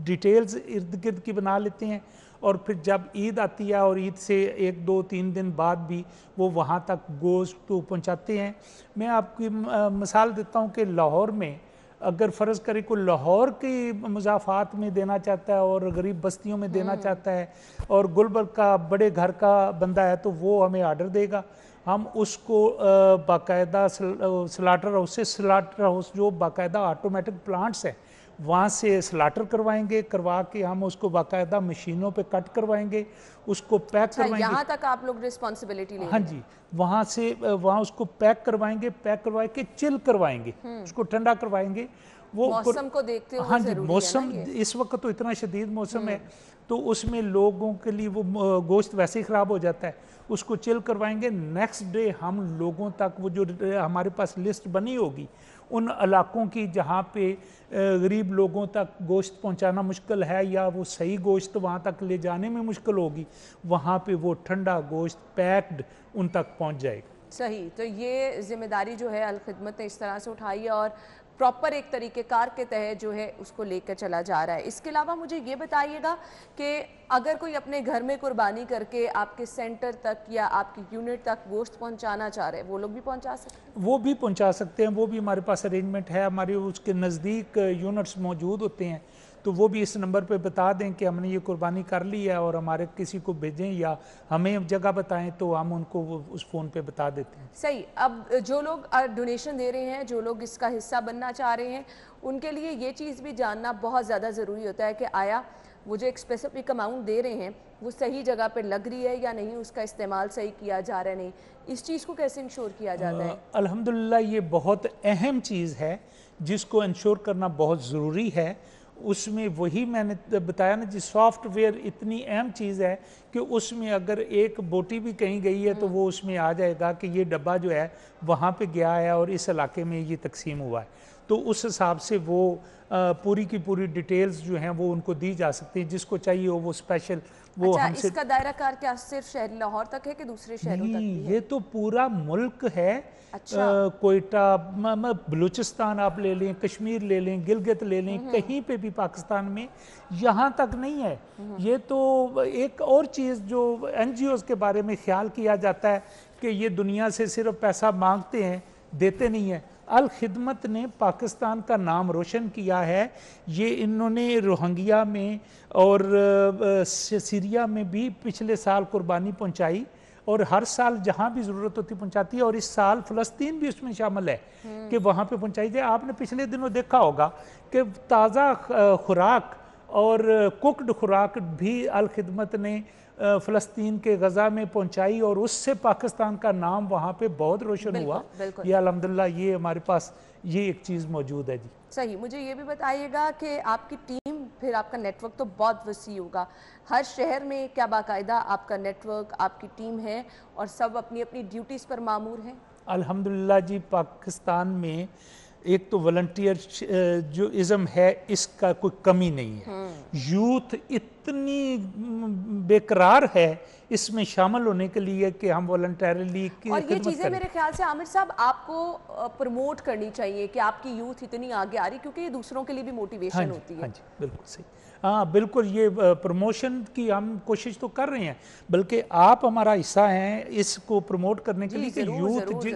ڈیٹیلز ارد گرد کی بنا لیتے ہیں، اور پھر جب عید آتی ہے اور عید سے 1-2-3 دن بعد بھی وہ وہاں تک گوشت پہنچاتے ہیں۔ میں آپ کی مثال دیتا ہوں کہ لاہور میں اگر فرض کرے کوئی لاہور کی مضافات میں دینا چاہتا ہے اور غریب بستیوں میں دینا چاہتا ہے اور گلبرگ کا بڑے گھر کا بندہ ہے، تو وہ ہمیں آرڈر دے گا، ہم اس کو باقاعدہ سلاٹر ہاؤس سے، سلاٹر ہاؤس جو باقاعدہ آٹومیٹک پلانٹس ہیں وہاں سے سلاٹر کروائیں گے، کروا کے ہم اس کو باقاعدہ مشینوں پہ کٹ کروائیں گے، اس کو پیک کروائیں گے۔ یہاں تک آپ لوگ ریسپانسبلٹی لیں گے؟ ہاں جی، وہاں سے وہاں اس کو پیک کروائیں گے، پیک کروا کے چل کروائیں گے، اس کو ٹھنڈا کروائیں گے۔ وہ موسم کو دیکھتے ہوئے ہاں جی، ضروری ہے موسم نا یہ؟ اس وقت تو اتنا شدید موسم ہے، تو اس میں لوگوں کے لیے وہ گوشت ویسے ہی خراب ہو جاتا ہے، اس کو چل کروائیں گے۔ نیکسٹ ڈے ہم لوگوں تک وہ جو ہمارے پاس لسٹ بنی ہوگی ان علاقوں کی جہاں پہ غریب لوگوں تک گوشت پہنچانا مشکل ہے یا وہ صحیح گوشت وہاں تک لے جانے میں مشکل ہوگی، وہاں پہ وہ ٹھنڈا گوشت پیکڈ ان تک پہنچ جائے گا۔ صحیح، تو یہ ذمہ داری جو ہے الخدمت نے اس طرح سے اٹھائی ہے اور پراپر ایک طریقہ کار کے تحت جو ہے اس کو لے کر چلا جا رہا ہے۔ اس کے علاوہ مجھے یہ بتائیے گا کہ اگر کوئی اپنے گھر میں قربانی کر کے آپ کے سینٹر تک یا آپ کی یونٹ تک گوشت پہنچانا چاہ رہے ہیں، وہ لوگ بھی پہنچا سکتے ہیں؟ وہ بھی پہنچا سکتے ہیں، وہ بھی ہمارے پاس ارینجمنٹ ہے، ہمارے اس کے نزدیک یونٹس موجود ہوتے ہیں، تو وہ بھی اس نمبر پہ بتا دیں کہ ہم نے یہ قربانی کر لی ہے اور ہمارے کسی کو بھیجیں یا ہمیں جگہ بتائیں تو ہم ان کو اس فون پہ بتا دیتے ہیں۔ صحیح، اب جو لوگ ڈونیشن دے رہے ہیں، جو لوگ اس کا حصہ بننا چاہ رہے ہیں، ان کے لیے یہ چیز بھی جاننا بہت زیادہ ضروری ہوتا ہے کہ آیا وہ جو ایک اسپیسیفک اماؤنٹ دے رہے ہیں وہ صحیح جگہ پہ لگ رہی ہے یا نہیں، اس کا استعمال صحیح کیا جا رہا ہے نہیں، اس چیز کو کیسے انشور کیا جاتا ہے؟ الحمدللہ یہ بہت اہم چیز ہے جس کو انشور کرنا بہت ضروری ہے۔ اس میں وہی میں نے بتایا نا جی، سافٹ ویئر اتنی اہم چیز ہے کہ اس میں اگر ایک بوٹی بھی کہیں گئی ہے تو وہ اس میں آ جائے گا کہ یہ ڈبہ جو ہے وہاں پہ گیا ہے اور اس علاقے میں یہ تقسیم ہوا ہے، تو اس حساب سے وہ پوری کی پوری ڈیٹیلز جو ہیں وہ ان کو دی جا سکتی ہیں، جس کو چاہیے ہو وہ اسپیشل وہ اچھا، ہم سے۔ اس کا دائرہ کار کیا صرف شہر لاہور تک ہے کہ دوسرے شہروں تک بھی نہیں، ہے؟ یہ تو پورا ملک ہے، کوئٹہ، بلوچستان آپ لے لیں، کشمیر لے لیں، گلگت لے لیں، کہیں پہ بھی پاکستان میں یہاں تک نہیں ہے۔ یہ تو ایک اور چیز جو این جی اوز کے بارے میں خیال کیا جاتا ہے کہ یہ دنیا سے صرف پیسہ مانگتے ہیں، دیتے نہیں ہیں۔ الخدمت نے پاکستان کا نام روشن کیا ہے، یہ انہوں نے روہنگیا میں اور سیریا میں بھی پچھلے سال قربانی پہنچائی اور ہر سال جہاں بھی ضرورت ہوتی پہنچاتی ہے، اور اس سال فلسطین بھی اس میں شامل ہے کہ وہاں پہ پہنچائی جائے۔ آپ نے پچھلے دنوں دیکھا ہوگا کہ تازہ خوراک اور کوکڈ خوراک بھی الخدمت نے فلسطین کے غزہ میں پہنچائی اور اس سے پاکستان کا نام وہاں پہ بہت روشن ہوا۔ بالکل۔ یہ الحمدللہ یہ ہمارے پاس یہ ایک چیز موجود ہے جی۔ صحیح، مجھے یہ بھی بتائیے گا کہ آپ کی ٹیم، پھر آپ کا نیٹ ورک تو بہت وسیع ہوگا، ہر شہر میں کیا باقاعدہ آپ کا نیٹ ورک، آپ کی ٹیم ہے اور سب اپنی اپنی ڈیوٹیز پر مامور ہیں؟ الحمدللہ جی، پاکستان میں ایک تو والنٹیئر جو ازم ہے اس کا کوئی کمی نہیں ہے، یوتھ اتنی بے قرار ہے اس میں شامل ہونے کے لیے کہ ہم والنٹیرلی اور یہ چیزیں میرے خیال سے عامر صاحب آپ کو پروموٹ کرنی چاہیے کہ آپ کی یوتھ اتنی آگے آ رہی، کیونکہ یہ دوسروں کے لیے بھی موٹیویشن ہوتی ہے. ہاں جی بالکل صحیح. ہاں بالکل، یہ پروموشن کی ہم کوشش تو کر رہے ہیں، بلکہ آپ ہمارا حصہ ہیں اس کو پروموٹ کرنے کے لیے کہ یوتھ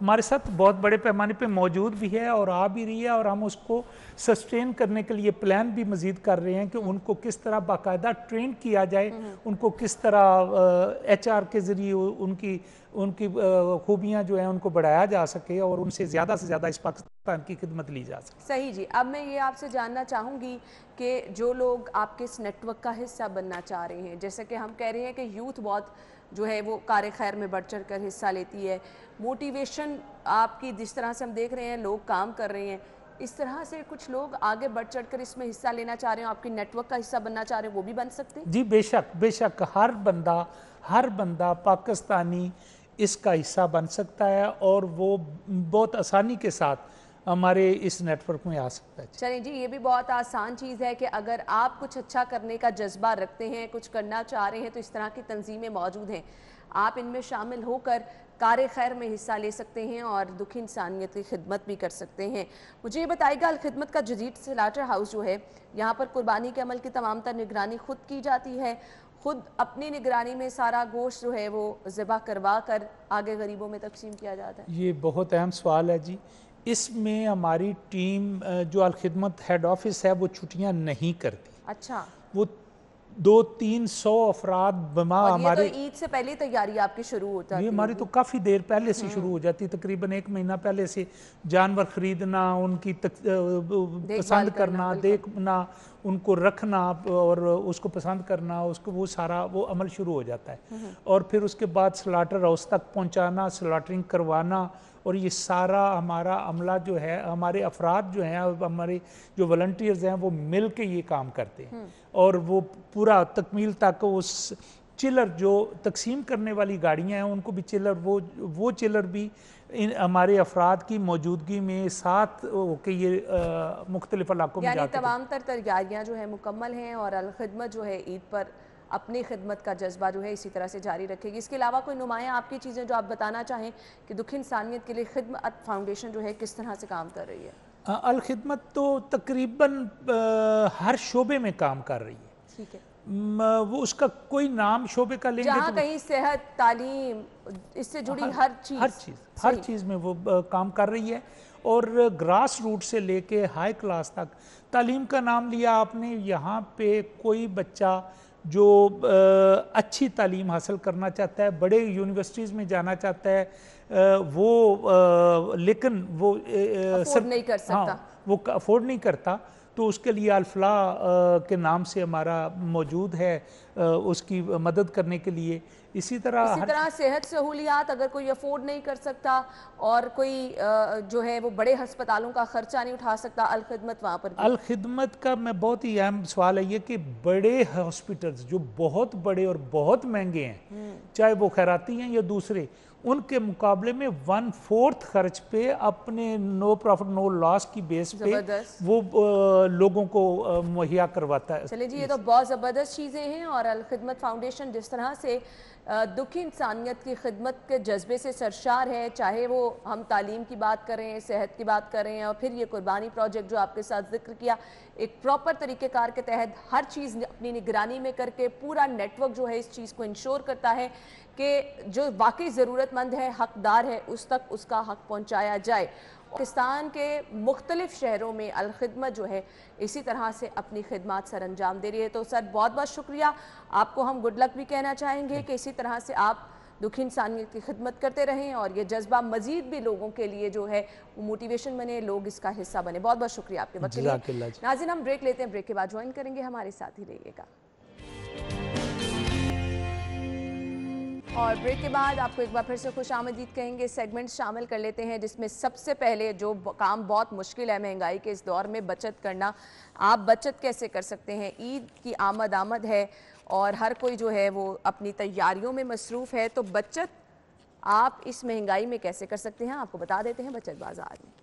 ہمارے ساتھ بہت بڑے پیمانے پہ موجود بھی ہے اور آ بھی رہی ہے، اور ہم اس کو سسٹین کرنے کے لیے پلان بھی مزید کر رہے ہیں کہ ان کو کس طرح باقاعدہ ٹرین کیا جائے، ان کو کس طرح ایچ آر کے ذریعے ان کی خوبیاں جو ہیں ان کو بڑھایا جا سکے اور ان سے زیادہ اس پاکستان کی خدمت لی جا سکے. صحیح جی. اب میں یہ آپ سے جاننا چاہوں گی کہ جو لوگ آپ کے اس نیٹ ورک کا حصہ بننا چاہ رہے ہیں، جیسے کہ ہم کہہ رہے ہیں کہ یوتھ بہت جو ہے وہ کار خیر میں بڑھ چڑھ کر حصہ لیتی ہے، موٹیویشن آپ کی جس طرح سے ہم دیکھ رہے ہیں لوگ کام کر رہے ہیں، اس طرح سے کچھ لوگ آگے بڑھ چڑھ کر اس میں حصہ لینا چاہ رہے ہیں، آپ کی نیٹ ورک کا حصہ بننا چاہ رہے ہیں، وہ بھی بن سکتے ہیں؟ جی بے شک ہر بندہ پاکستانی اس کا حصہ بن سکتا ہے اور وہ بہت آسانی کے ساتھ ہمارے اس نیٹ ورک میں آ سکتا ہے. چلیں جی، یہ بھی بہت آسان چیز ہے کہ اگر آپ کچھ اچھا کرنے کا جذبہ رکھتے ہیں، کچھ کرنا چاہ رہے ہیں، تو اس طرح کی تنظیمیں موجود ہیں، آپ ان میں شامل ہو کر کار خیر میں حصہ لے سکتے ہیں اور دکھی انسانیت کی خدمت بھی کر سکتے ہیں. مجھے یہ بتائیے گا، الخدمت کا جدید سلاٹر ہاؤس جو ہے، یہاں پر قربانی کے عمل کی تمام تر نگرانی خود کی جاتی ہے، خود اپنی نگرانی میں سارا گوشت جو ہے وہ ذبح کروا کر آگے غریبوں میں تقسیم کیا جاتا ہے؟ یہ بہت اہم سوال ہے جی. اس میں ہماری ٹیم جو الخدمت ہیڈ آفس ہے وہ چھٹیاں نہیں کرتی. اچھا. وہ 200-300 افراد بما ہمارے، یہ تو عید سے پہلے تیاری آپ کی شروع ہوتا ہے؟ یہ ہماری تو کافی دیر پہلے سے شروع ہو جاتی، تقریباً 1 مہینہ پہلے سے جانور خریدنا، ان کی پسند کرنا، دیکھنا، ان کو رکھنا اور اس کو پسند کرنا، اس کو وہ سارا وہ عمل شروع ہو جاتا ہے. اور پھر اس کے بعد سلاٹر ہاؤس تک پہنچانا، سلاٹرنگ کروانا، اور یہ سارا ہمارا عملہ جو ہے، ہمارے افراد جو ہیں، ہمارے جو والنٹیئرز ہیں، وہ مل کے یہ کام کرتے ہیں. اور وہ پورا تکمیل تک اس چلر جو تقسیم کرنے والی گاڑیاں ہیں ان کو بھی چلر، وہ چلر بھی ہمارے افراد کی موجودگی میں ساتھ ہو کے یہ مختلف علاقوں میں یعنی تمام تر تیاریاں جو ہیں مکمل ہیں، اور الخدمت جو ہے عید پر اپنی خدمت کا جذبہ جو ہے اسی طرح سے جاری رکھے گی. اس کے علاوہ کوئی نمایاں آپ کی چیزیں جو آپ بتانا چاہیں کہ دکھی انسانیت کے لیے خدمت فاؤنڈیشن جو ہے کس طرح سے کام کر رہی ہے؟ الخدمت تو تقریباً ہر شعبے میں کام کر رہی ہے. ٹھیک ہے. وہ اس کا کوئی نام شعبے کا لیں گے جہاں کہیں صحت، تعلیم، اس سے جڑی ہر چیز میں وہ کام کر رہی ہے. اور گراس روٹ سے لے کے ہائی کلاس تک. تعلیم کا نام لیا آپ نے، یہاں پہ کوئی بچہ جو اچھی تعلیم حاصل کرنا چاہتا ہے، بڑے یونیورسٹیز میں جانا چاہتا ہے، وہ لیکن وہ افورڈ نہیں کر سکتا، وہ افورڈ نہیں کرتا، تو اس کے لیے الفلاح کے نام سے ہمارا موجود ہے اس کی مدد کرنے کے لیے. اسی طرح صحت سہولیات اگر کوئی افورڈ نہیں کر سکتا اور کوئی جو ہے وہ بڑے ہسپتالوں کا خرچہ نہیں اٹھا سکتا، الخدمت وہاں پر بھی. الخدمت کا میں بہت ہی اہم سوال ہے یہ کہ بڑے ہاسپٹلز جو بہت بڑے اور بہت مہنگے ہیں، چاہے وہ خیراتی ہیں یا دوسرے، ان کے مقابلے میں 1/4 خرچ پہ اپنے نو پروفٹ نو لاس کی بیس پہ وہ لوگوں کو مہیا کرواتا ہے. چلے جی، یہ تو بہت زبردست چیزیں ہیں. اور الخدمت فاؤنڈیشن جس طرح سے دکھی انسانیت کی خدمت کے جذبے سے سرشار ہے، چاہے وہ ہم تعلیم کی بات کر رہے ہیں، صحت کی بات کر رہے ہیں، اور پھر یہ قربانی پروجیکٹ جو آپ کے ساتھ ذکر کیا، ایک پراپر طریقہ کار کے تحت ہر چیز اپنی نگرانی میں کر کے پورا نیٹ ورک جو ہے اس چیز کو انشور کرتا ہے کہ جو واقعی ضرورت مند ہے، حقدار ہے، اس تک اس کا حق پہنچایا جائے. پاکستان کے مختلف شہروں میں الخدمت جو ہے اسی طرح سے اپنی خدمات سر انجام دے رہی ہے. تو سر بہت بہت شکریہ. آپ کو ہم گڈ لک بھی کہنا چاہیں گے کہ اسی طرح سے آپ دکھی انسانیت کی خدمت کرتے رہیں اور یہ جذبہ مزید بھی لوگوں کے لیے جو ہے وہ موٹیویشن بنے، لوگ اس کا حصہ بنے. بہت بہت شکریہ آپ کے وقت کے لیے. ناظرین، ہم بریک لیتے ہیں، بریک کے بعد جوائن کریں گے، ہمارے ساتھ ہی رہیے گا. اور بریک کے بعد آپ کو ایک بار پھر سے خوش آمدید کہیں گے. سیگمنٹ شامل کر لیتے ہیں جس میں سب سے پہلے جو کام بہت مشکل ہے مہنگائی کے اس دور میں، بچت کرنا. آپ بچت کیسے کر سکتے ہیں؟ عید کی آمد ہے اور ہر کوئی جو ہے وہ اپنی تیاریوں میں مصروف ہے، تو بچت آپ اس مہنگائی میں کیسے کر سکتے ہیں؟ آپ کو بتا دیتے ہیں بچت بازار میں.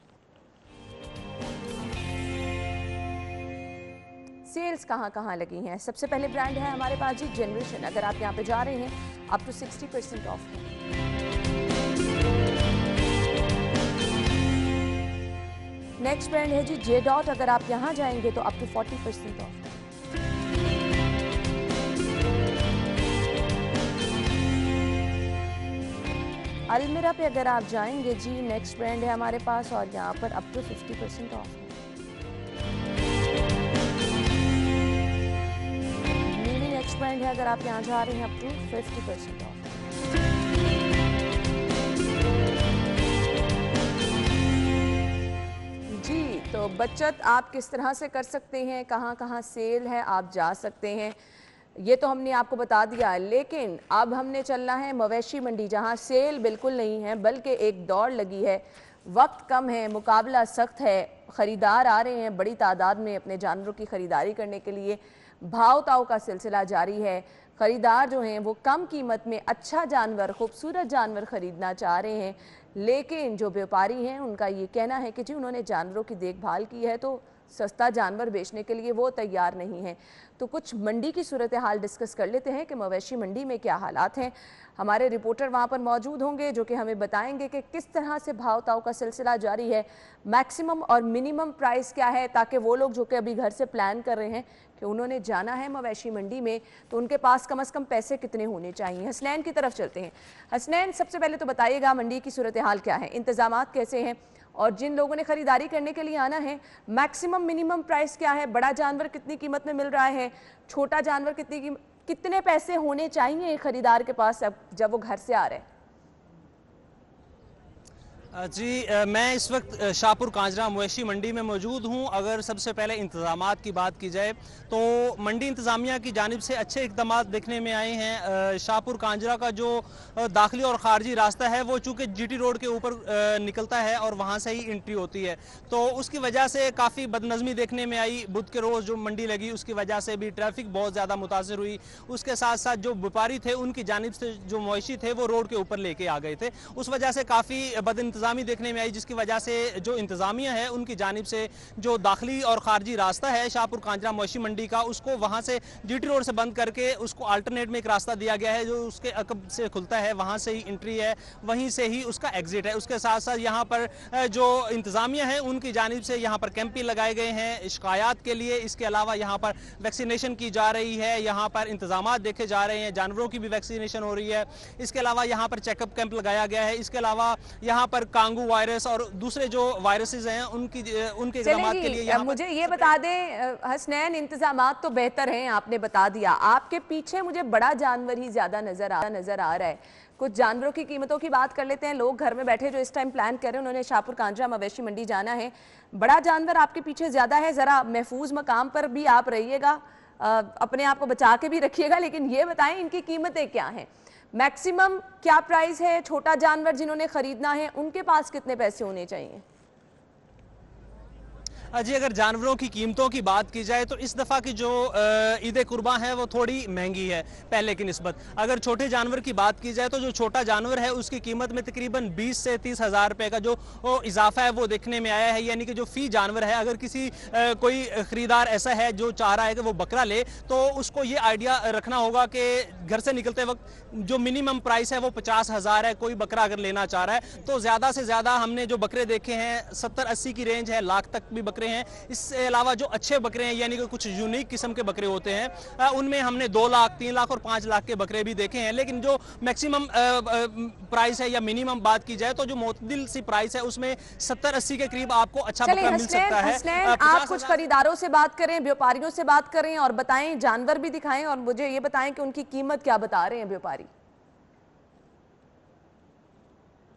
सेल्स कहाँ कहाँ लगी हैं। सबसे पहले ब्रांड है हमारे पास जी जनरेशन। अगर आप यहाँ पे जा रहे हैं अप टू 60% ऑफ है। नेक्स्ट ब्रांड है जी जे डॉट। अगर आप यहाँ जाएंगे तो अप टू 40% ऑफ। अलमीरा पे अगर आप जाएंगे जी नेक्स्ट ब्रांड है हमारे पास और यहाँ पर अप टू 50% ऑफ है। नीली नेक्स्ट ब्रांड है अगर आप यहाँ जा रहे हैं अप टू 50% ऑफ। जी तो बचत आप किस तरह से कर सकते हैं, कहाँ कहाँ सेल है आप जा सकते हैं, ये तो हमने आपको बता दिया। लेकिन अब हमने चलना है मवेशी मंडी, जहां सेल बिल्कुल नहीं है बल्कि एक दौड़ लगी है। वक्त कम है, मुकाबला सख्त है, ख़रीदार आ रहे हैं बड़ी तादाद में अपने जानवरों की ख़रीदारी करने के लिए। भाव ताव का सिलसिला जारी है। ख़रीदार जो हैं वो कम कीमत में अच्छा जानवर, खूबसूरत जानवर ख़रीदना चाह रहे हैं। लेकिन जो व्यापारी हैं उनका ये कहना है कि जी उन्होंने जानवरों की देखभाल की है तो सस्ता जानवर बेचने के लिए वो तैयार नहीं है। तो कुछ मंडी की सूरत हाल डिस्कस कर लेते हैं कि मवेशी मंडी में क्या हालात हैं। हमारे रिपोर्टर वहाँ पर मौजूद होंगे जो कि हमें बताएंगे कि किस तरह से भाव ताव का सिलसिला जारी है, मैक्सिमम और मिनिमम प्राइस क्या है, ताकि वो लोग जो कि अभी घर से प्लान कर रहे हैं कि उन्होंने जाना है मवेशी मंडी में तो उनके पास कम से कम पैसे कितने होने चाहिए। हसनैन की तरफ चलते हैं। हसनैन, सबसे पहले तो बताइएगा मंडी की सूरत हाल क्या है, इंतजामात कैसे हैं, और जिन लोगों ने ख़रीदारी करने के लिए आना है मैक्सिमम मिनिमम प्राइस क्या है, बड़ा जानवर कितनी कीमत में मिल रहा है, छोटा जानवर कितने पैसे होने चाहिए ख़रीदार के पास जब वो घर से आ रहे हैं। जी मैं इस वक्त शाहपुर कांजरा मवेशी मंडी में मौजूद हूं। अगर सबसे पहले इंतज़ामात की बात की जाए तो मंडी इंतज़ामिया की जानिब से अच्छे इक़दाम देखने में आए हैं। शाहपुर कांजरा का जो दाखिली और ख़ारजी रास्ता है वो चूँकि जीटी रोड के ऊपर निकलता है और वहाँ से ही एंट्री होती है, तो उसकी वजह से काफ़ी बदनज़मी देखने में आई। बुध के रोज़ जो मंडी लगी उसकी वजह से भी ट्रैफिक बहुत ज़्यादा मुतासर हुई। उसके साथ साथ जो व्यापारी थे उनकी जानिब से जो मवेशी थे वो रोड के ऊपर लेके आ गए थे, उस वजह से काफ़ी बद देखने में आई, जिसकी वजह से जो इंतजामिया है उनकी जानिब से जो दाखिली और खारजी रास्ता है शाहपुर कांजरा मवेशी मंडी का, उसको वहां से जीटी रोड से बंद करके उसको अल्टरनेट में एक रास्ता दिया गया है जो उसके अकब से खुलता है, वहां से ही एंट्री है, वहीं से ही उसका एग्जिट है। उसके साथ साथ यहाँ पर जो इंतजामिया है उनकी जानिब से यहाँ पर कैंप भी लगाए गए हैं शिकायत के लिए। इसके अलावा यहाँ पर वैक्सीनेशन की जा रही है, यहाँ पर इंतजाम देखे जा रहे हैं, जानवरों की भी वैक्सीनेशन हो रही है। इसके अलावा यहाँ पर चेकअप कैंप लगाया गया है। इसके अलावा यहाँ पर कांगू वायरस और दूसरे जो वायरसेस हैं उनके इक़दामात के लिए मुझे ये बता दें हसनैन, इंतजामात तो बेहतर हैं आपने बता दिया, आपके पीछे मुझे बड़ा जानवर ही ज्यादा नजर आ रहा है। कुछ जानवरों की कीमतों की बात कर लेते हैं। लोग घर में बैठे जो इस टाइम प्लान कर रहे हैं उन्होंने शाहपुर कांजरा मवेशी मंडी जाना है, बड़ा जानवर आपके पीछे ज्यादा है, जरा महफूज मकाम पर भी आप रहिएगा, अपने आप को बचा के भी रखिएगा। लेकिन ये बताएं इनकी कीमतें क्या हैं, मैक्सिमम क्या प्राइस है, छोटा जानवर जिन्होंने खरीदना है उनके पास कितने पैसे होने चाहिए। जी अगर जानवरों की कीमतों की बात की जाए तो इस दफ़ा की जो ईद कुर्बान है वो थोड़ी महंगी है पहले की निस्बत। अगर छोटे जानवर की बात की जाए तो जो छोटा जानवर है उसकी कीमत में तकरीबन 20 से 30 हज़ार रुपये का जो इजाफा है वो देखने में आया है। यानी कि जो फ़ी जानवर है, अगर किसी कोई ख़रीदार ऐसा है जो चाह रहा है कि वो बकरा ले तो उसको ये आइडिया रखना होगा कि घर से निकलते वक्त जो मिनिमम प्राइस है वो 50 हज़ार है। कोई बकरा अगर लेना चाह रहा है तो ज़्यादा से ज़्यादा हमने जो बकरे देखे हैं 70-80 की रेंज है, लाख तक भी बकरे हैं। इससे अलावा जो अच्छे बकरे हैं यानी कि कुछ यूनिक किस्म के बकरे होते हैं उनमें हमने 2 लाख, 3 लाख और 5 लाख के बकरे भी देखे हैं। लेकिन जो मैक्सिमम प्राइस है या मिनिमम बात की जाए तो जो मोतदिल सी प्राइस है उसमें 70-80 के करीब आपको अच्छा बकरा मिल सकता है। आप कुछ खरीदारों से बात करें, व्यापारियों से बात करें और बताएं, जानवर भी दिखाएं और मुझे ये बताएं कि उनकी कीमत क्या बता रहे हैं व्यापारी।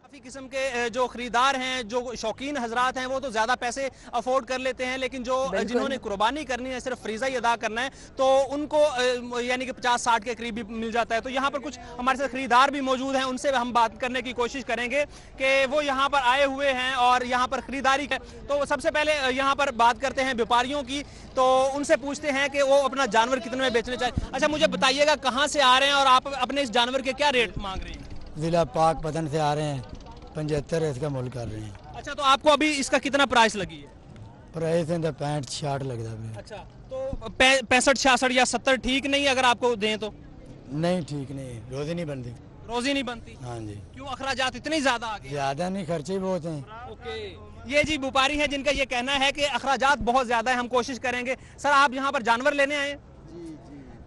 काफ़ी किस्म के जो खरीदार हैं, जो शौकीन हजरात हैं वो तो ज़्यादा पैसे अफोर्ड कर लेते हैं, लेकिन जो जिन्होंने कुर्बानी करनी है, सिर्फ फ्रीज़ा ही अदा करना है, तो उनको यानी कि 50-60 के करीब भी मिल जाता है। तो यहाँ पर कुछ हमारे साथ खरीदार भी मौजूद हैं, उनसे हम बात करने की कोशिश करेंगे कि वो यहाँ पर आए हुए हैं और यहाँ पर खरीदारी है। तो सबसे पहले यहाँ पर बात करते हैं व्यापारियों की, तो उनसे पूछते हैं कि वो अपना जानवर कितने में बेचना चाहिए। अच्छा मुझे बताइएगा कहाँ से आ रहे हैं और आप अपने इस जानवर के क्या रेट मांग रहे हैं। जिला पाक पतन से आ रहे हैं, 75 इसका मोल कर रहे हैं। अच्छा तो आपको अभी इसका कितना प्राइस लगी है। प्राइस है 65-66 लगता है। अच्छा, तो 65-66 या 70 ठीक नहीं अगर आपको दें तो? नहीं ठीक नहीं है, रोज़ी नहीं बनती। रोजी नहीं बनती? हाँ जी, क्यों, अखराजात इतनी ज्यादा आ गए? ज़्यादा नहीं, खर्चे बहुत हैं। ओके, ये जी व्यापारी है जिनका ये कहना है कि अखराजात बहुत ज्यादा है। हम कोशिश करेंगे। सर, आप यहाँ पर जानवर लेने आए हैं?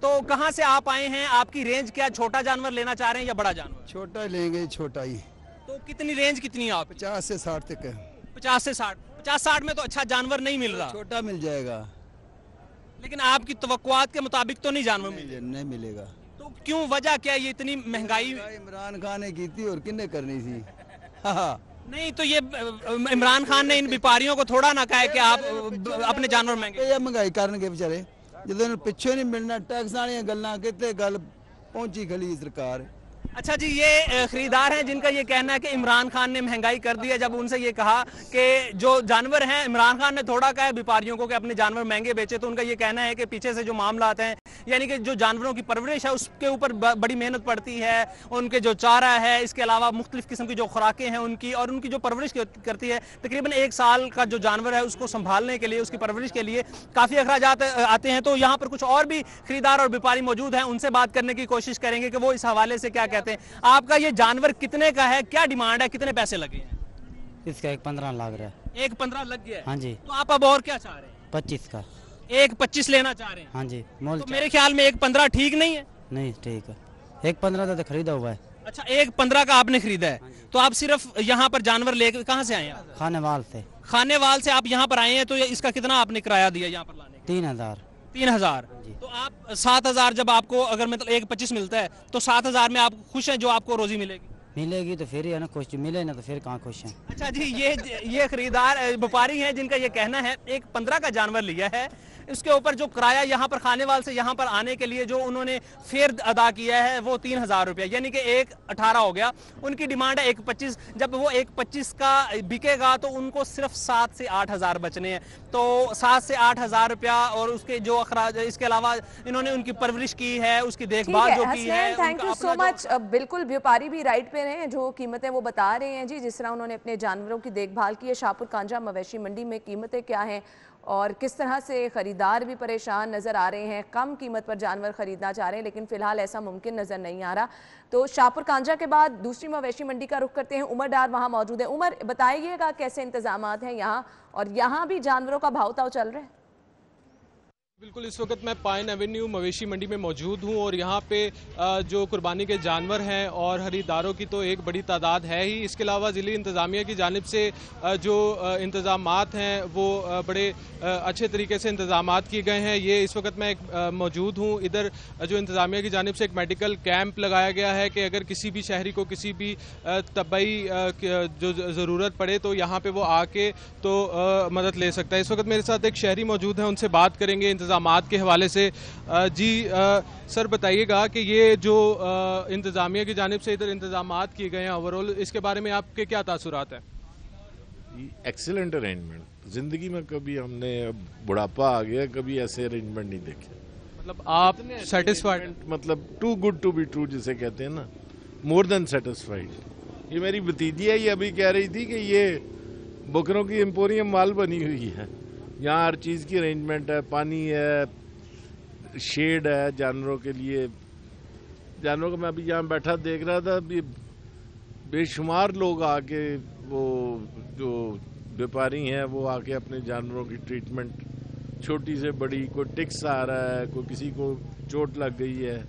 तो कहाँ से आप आए हैं? आपकी रेंज क्या, छोटा जानवर लेना चाह रहे हैं या बड़ा जानवर? छोटा लेंगे, छोटा ही। तो कितनी रेंज कितनी है आप? 50 से 60 तक है। 50 से 60? 50-60 में तो अच्छा जानवर नहीं मिल रहा, छोटा मिल जाएगा। लेकिन आपकी तवक्कुआत के मुताबिक तो नहीं जानवर मिल? नहीं मिलेगा। तो क्यों, वजह क्या है ये इतनी महंगाई? इमरान खान ने की थी और किन्ने करनी थी। हाँ, नहीं तो ये इमरान खान ने इन व्यापारियों को थोड़ा ना कहा है कि आप अपने जानवर महंगे। ये महंगाई करनगे बेचारे, ਜਦੋਂ ਪਿੱਛੇ ਨਹੀਂ ਮਿਲਣਾ टैक्स वाली गल्लां कितने गल पहुंची खली सरकार। अच्छा जी, ये खरीदार हैं जिनका ये कहना है कि इमरान खान ने महंगाई कर दी है। जब उनसे ये कहा कि जो जानवर हैं, इमरान खान ने थोड़ा कहा है व्यापारियों को कि अपने जानवर महंगे बेचे, तो उनका ये कहना है कि पीछे से जो मामला आते हैं, यानी कि जो जानवरों की परवरिश है उसके ऊपर बड़ी मेहनत पड़ती है, उनके जो चारा है, इसके अलावा मुख्तलिफ किस्म की जो खुराकें हैं उनकी, और उनकी जो परवरिश करती है, तकरीबन 1 साल का जो जानवर है उसको संभालने के लिए, उसकी परवरिश के लिए काफ़ी अखराजात आते हैं। तो यहाँ पर कुछ और भी खरीदार और व्यापारी मौजूद हैं, उनसे बात करने की कोशिश करेंगे कि वो इस हवाले से क्या कहते हैं। आपका ये जानवर कितने का है, क्या डिमांड है, कितने पैसे लगे हैं? इसका 1.15 लाख रहा है। 1.15 लग गया है? हाँ जी। तो आप अब और क्या चाह रहे हैं? 25 का। 1.25 लेना चाह रहे हैं? हाँ जी, मोल तो मेरे ख्याल में 1.15 ठीक नहीं है। नहीं ठीक है, 1.15 तो खरीदा हुआ है। अच्छा, 1.15 का आपने खरीदा है। तो आप सिर्फ यहाँ पर जानवर लेकर कहाँ से आए हैं? खानेवाल से। खानेवाल से आप यहाँ पर आए हैं, तो इसका कितना आपने किराया दिया यहाँ पर लाने का? 3000। 3000। तो आप 7000 जब आपको, अगर मतलब 1.25 मिलता है तो 7000 में आप खुश हैं जो आपको रोजी मिलेगी? मिलेगी तो फिर ही है ना खुश, मिले ना तो फिर कहाँ खुश हैं। अच्छा जी, ये खरीदार व्यापारी हैं जिनका ये कहना है 1.15 का जानवर लिया है, इसके ऊपर जो किराया यहाँ पर खानेवाल से यहाँ पर आने के लिए जो उन्होंने फेयर अदा किया है वो 3000 रुपया, यानी कि 1.18 हो गया। उनकी डिमांड है 1.25। जब वो 1.25 का बिकेगा तो उनको सिर्फ 7 से 8 हज़ार बचने हैं। तो 7 से 8 हज़ार रुपया, और उसके जो अखराज, इसके अलावा इन्होंने उनकी परवरिश की है, उसकी देखभाल जो की है। Thank you so much. बिल्कुल व्यापारी भी राइट पे रहे हैं, जो कीमतें वो बता रहे हैं जी, जिस तरह उन्होंने अपने जानवरों की देखभाल की है। शाहपुर कांझा मवेशी मंडी में कीमतें क्या हैं और किस तरह से खरीदार भी परेशान नज़र आ रहे हैं, कम कीमत पर जानवर खरीदना चाह रहे हैं, लेकिन फ़िलहाल ऐसा मुमकिन नज़र नहीं आ रहा। तो शाहपुर कांझा के बाद दूसरी मवेशी मंडी का रुख करते हैं। उमर डार वहाँ मौजूद है। उमर, बताइएगा कैसे इंतज़ामात हैं यहाँ, और यहाँ भी जानवरों का भाव ताव चल रहा है? बिल्कुल, इस वक्त मैं पाइन एवेन्यू मवेशी मंडी में मौजूद हूं और यहाँ पे जो कुर्बानी के जानवर हैं और खरीदारों की तो एक बड़ी तादाद है ही। इसके अलावा ज़िली इंतज़ामिया की जानिब से जो इंतज़ामात हैं वो बड़े अच्छे तरीके से इंतज़ामात किए गए हैं। ये इस वक्त मैं मौजूद हूँ, इधर जो इंतज़ामिया की जानिब से एक मेडिकल कैंप लगाया गया है कि अगर किसी भी शहरी को किसी भी तबई जो ज़रूरत पड़े तो यहाँ पर वो आके तो मदद ले सकता है। इस वक्त मेरे साथ एक शहरी मौजूद है, उनसे बात करेंगे इंतज़ामात के हवाले से। जी सर, बताइएगा कि ये जो इंतज़ामिया की जानिब से इधर इंतज़ामात किए गए हैं ओवरऑल, इसके बारे में आपके क्या तासुरात हैं? Excellent arrangement. ज़िंदगी में कभी हमने, बुढ़ापा आ गया, कभी ऐसे अरेंजमेंट नहीं देखे। मतलब आप सेटिस्फाइड? मतलब too good to be true जिसे कहते हैं ना, मोर देन सेटिस्फाइड। ये मेरी भतीजी है, ये अभी कह रही थी कि ये बकरों की एम्पोरियम माल बनी हुई है। यहाँ हर चीज़ की अरेंजमेंट है, पानी है, शेड है जानवरों के लिए। जानवरों को मैं अभी यहाँ बैठा देख रहा था, अभी बेशुमार लोग आके, वो जो व्यापारी हैं वो आके अपने जानवरों की ट्रीटमेंट, छोटी से बड़ी, कोई टिक्स आ रहा है, कोई किसी को चोट लग गई है,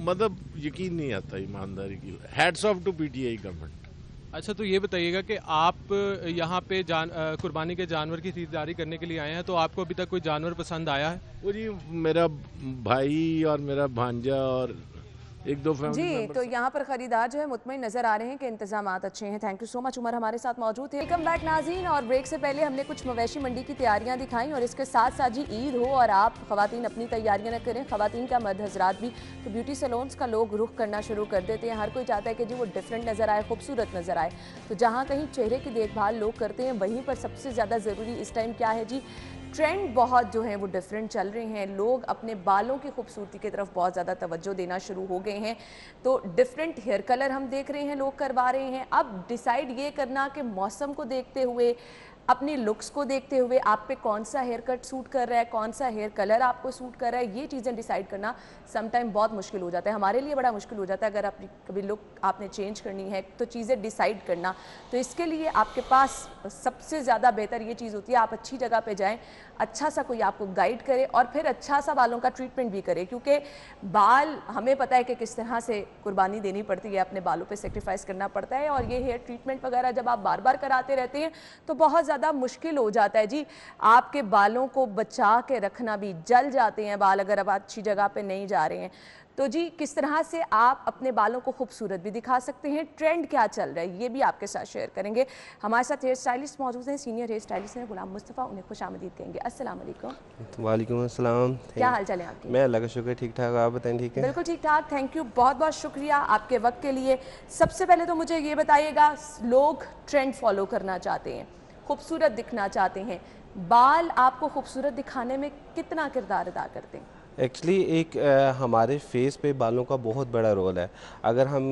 मतलब यकीन नहीं आता ईमानदारी की। Hats off to PTI government. अच्छा, तो ये बताइएगा कि आप यहाँ पे कुर्बानी के जानवर की खरीदारी करने के लिए आए हैं, तो आपको अभी तक कोई जानवर पसंद आया है? वो जी मेरा भाई और मेरा भांजा और एक दो फैमिली जी, तो यहाँ पर खरीदार जो है मुतमईन नजर आ रहे हैं कि इंतजामात अच्छे हैं। Thank you so much. Umar हमारे साथ मौजूद थे। वेलकम बैक नाज़रीन। और ब्रेक से पहले हमने कुछ मवेशी मंडी की तैयारियां दिखाई, और इसके साथ साथ जी ईद हो और आप ख़वातीन अपनी तैयारियां न करें, ख़वातीन का मर्द हजरात भी, तो ब्यूटी सैलून्स का लोग रुख करना शुरू कर देते हैं। हर कोई चाहता है कि जी वो डिफरेंट नज़र आए, खूबसूरत नज़र आए। तो जहाँ कहीं चेहरे की देखभाल लोग करते हैं, वहीं पर सबसे ज़्यादा ज़रूरी इस टाइम क्या है जी, ट्रेंड बहुत जो है वो डिफरेंट चल रहे हैं। लोग अपने बालों की खूबसूरती की तरफ बहुत ज़्यादा तवज्जो देना शुरू हो गए हैं। तो डिफरेंट हेयर कलर हम देख रहे हैं लोग करवा रहे हैं। अब डिसाइड ये करना कि मौसम को देखते हुए अपनी लुक्स को देखते हुए आप पे कौन सा हेयर कट सूट कर रहा है, कौन सा हेयर कलर आपको सूट कर रहा है, ये चीज़ें डिसाइड करना सम टाइम बहुत मुश्किल हो जाता है। हमारे लिए बड़ा मुश्किल हो जाता है अगर अपनी कभी लुक आपने चेंज करनी है तो चीज़ें डिसाइड करना। तो इसके लिए आपके पास सबसे ज़्यादा बेहतर ये चीज़ होती है, आप अच्छी जगह पे जाएं, अच्छा सा कोई आपको गाइड करे और फिर अच्छा सा बालों का ट्रीटमेंट भी करे, क्योंकि बाल हमें पता है कि किस तरह से कुर्बानी देनी पड़ती है, अपने बालों पे सेक्रीफाइस करना पड़ता है, और ये हेयर ट्रीटमेंट वगैरह जब आप बार बार कराते रहते हैं तो बहुत ज़्यादा मुश्किल हो जाता है जी। आपके बालों को बचा के रखना भी, जल जाते हैं बाल अगर आप अच्छी जगह पे नहीं जा रहे हैं। तो जी किस तरह से आप अपने बालों को खूबसूरत भी दिखा सकते हैं, ट्रेंड क्या चल रहा है, ये भी आपके साथ शेयर करेंगे। हमारे साथ हेयर स्टाइलिस्ट मौजूद हैं, सीनियर हेयर स्टाइलिस्ट हैं गुलाम मुस्तफ़ा, उन्हें खुशामदीद कहेंगे। अस्सलाम वालेकुम। वालेकुम अस्सलाम। क्या हाल चाल है आपके? मैं अल्लाह का शुक्र ठीक ठाक, आप बताएं ठीक है? बिल्कुल ठीक ठाक, थैंक यू, बहुत बहुत शुक्रिया आपके वक्त के लिए। सबसे पहले तो मुझे ये बताइएगा, लोग ट्रेंड फॉलो करना चाहते हैं, खूबसूरत दिखना चाहते हैं, बाल आपको खूबसूरत दिखाने में कितना किरदार अदा करते हैं? एक्चुअली एक हमारे फेस पे बालों का बहुत बड़ा रोल है। अगर हम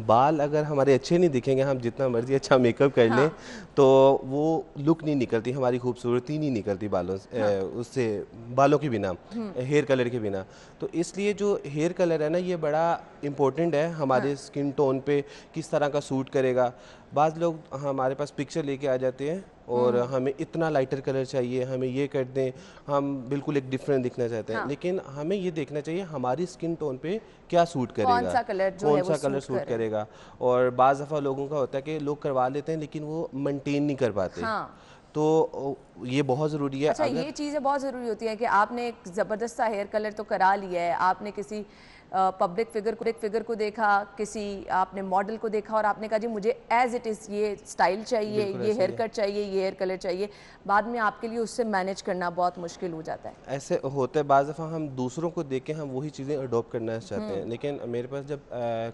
बाल अगर हमारे अच्छे नहीं दिखेंगे, हम जितना मर्जी अच्छा मेकअप कर लें तो वो लुक नहीं निकलती, हमारी खूबसूरती नहीं निकलती बालों से, उससे बालों के बिना, हेयर कलर के बिना। तो इसलिए जो हेयर कलर है ना, ये बड़ा इम्पोर्टेंट है हमारे स्किन टोन पे, किस तरह का सूट करेगा। बाज़ लोग हमारे पास पिक्चर लेके आ जाते हैं और हमें इतना लाइटर कलर चाहिए, हमें ये कर दें, हम बिल्कुल एक डिफरेंट दिखना चाहते हैं। लेकिन हमें ये देखना चाहिए हमारी स्किन टोन पे क्या सूट करेगा, कौन सा कलर सूट करेगा। और बाज़ दफ़ा लोगों का होता है कि लोग करवा लेते हैं लेकिन वो मेंटेन नहीं कर पाते। तो ये बहुत ज़रूरी है। अच्छा, ये चीज़ें बहुत ज़रूरी होती हैं कि आपने एक ज़बरदस्त सा हेयर कलर तो करा लिया है, आपने किसी पब्लिक फिगर को देखा, किसी आपने मॉडल को देखा और आपने कहा जी मुझे एज इट इज़ ये स्टाइल चाहिए, ये हेयर कट चाहिए, ये हेयर कलर चाहिए, बाद में आपके लिए उससे मैनेज करना बहुत मुश्किल हो जाता है। ऐसे होता है, बाज़ दफ़ा हम दूसरों को देख के हम वही चीज़ें अडॉप्ट करना चाहते हैं, लेकिन मेरे पास जब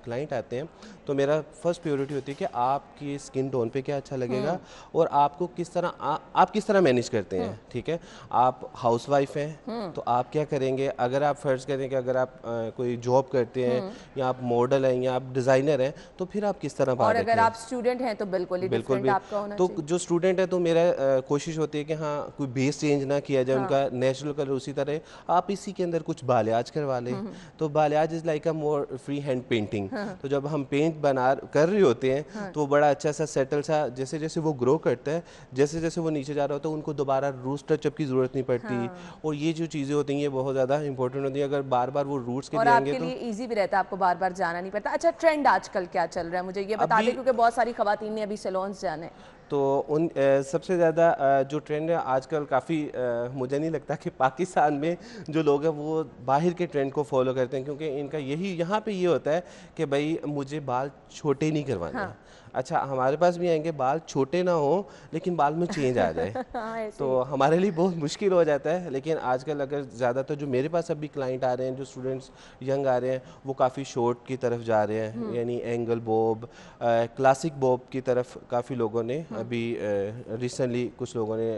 क्लाइंट आते हैं तो मेरा फर्स्ट प्रायोरिटी होती है कि आपकी स्किन टोन पे क्या अच्छा लगेगा और आपको किस तरह आप किस तरह मैनेज करते हैं। ठीक है, आप हाउस वाइफ हैं तो आप क्या करेंगे, अगर आप फ़र्ज़ करें कि अगर आप कोई जॉब करते हैं या आप मॉडल हैं या आप डिज़ाइनर हैं तो फिर आप किस तरह और अगर आप स्टूडेंट हैं तो बिल्कुल ही डिफरेंट आपका होना चाहिए। तो जो स्टूडेंट है तो मेरा कोशिश होती है कि हाँ कोई बेस चेंज ना किया जाए, उनका नेचुरल कलर उसी तरह, आप इसी के अंदर कुछ बालियाज करवा लें। तो balayage is like a more free hand painting. तो जब हम पेंट कर रहे होते हैं तो बड़ा अच्छा सा सेटल सा, जैसे जैसे वो ग्रो करता है, जैसे जैसे वो नीचे जा रहा होता है, उनको दोबारा रूट्स टचअप की ज़रूरत नहीं पड़ती। और ये जो चीज़ें होती हैं ये बहुत ज़्यादा इंपॉर्टेंट होती है। अगर बार बार वो रूट्स के लिए आएंगे तो ईजी भी रहता है, आपको बार बार जाना नहीं पड़ता। अच्छा, ट्रेंड आजकल क्या चल रहा है मुझे ये बता दें, क्योंकि बहुत सारी खवातीन ने अभी सैलून्स जाने। तो उन सबसे ज़्यादा जो ट्रेंड है आजकल, काफ़ी मुझे नहीं लगता कि पाकिस्तान में जो लोग हैं वो बाहर के ट्रेंड को फॉलो करते हैं, क्योंकि इनका यही यहाँ पे ये होता है कि भाई मुझे बाल छोटे नहीं करवाने। अच्छा, हमारे पास भी आएंगे बाल छोटे ना हो लेकिन बाल में चेंज आ जाए तो हमारे लिए बहुत मुश्किल हो जाता है। लेकिन आजकल अगर ज़्यादातर जो मेरे पास अभी क्लाइंट आ रहे हैं, जो स्टूडेंट्स यंग आ रहे हैं, वो काफ़ी शॉर्ट की तरफ जा रहे हैं, यानी एंगल बॉब, क्लासिक बॉब की तरफ काफ़ी लोगों ने अभी रिसेंटली कुछ लोगों ने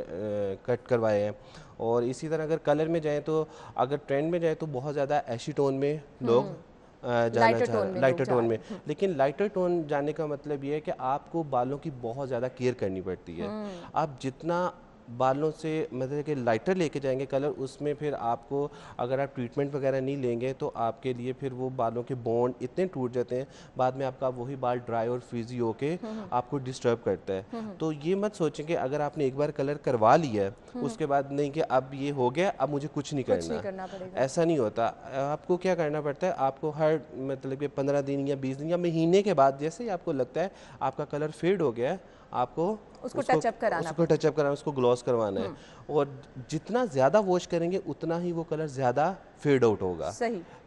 कट करवाए हैं। और इसी तरह अगर कलर में जाएँ तो, अगर ट्रेंड में जाए तो बहुत ज़्यादा ऐशी टोन में लोग लाइटर टोन में। लेकिन लाइटर टोन जाने का मतलब ये है कि आपको बालों की बहुत ज़्यादा केयर करनी पड़ती है। आप जितना बालों से मतलब कि लाइटर लेके जाएंगे कलर, उसमें फिर आपको अगर आप ट्रीटमेंट वगैरह नहीं लेंगे तो आपके लिए फिर वो बालों के बॉन्ड इतने टूट जाते हैं, बाद में आपका वही बाल ड्राई और फ्रीजी होके आपको डिस्टर्ब करता है। तो ये मत सोचें कि अगर आपने एक बार कलर करवा लिया है उसके बाद नहीं कि अब ये हो गया अब मुझे कुछ नहीं करना, ऐसा नहीं होता। आपको क्या करना पड़ता है, आपको हर मतलब कि 15 दिन या 20 दिन या महीने के बाद जैसे ही आपको लगता है आपका कलर फेड हो गया है, आपको उसको टचअप कराना, उसको ग्लॉस करवाना है। और जितना ज़्यादा वॉश करेंगे उतना ही वो कलर ज़्यादा फेड आउट होगा।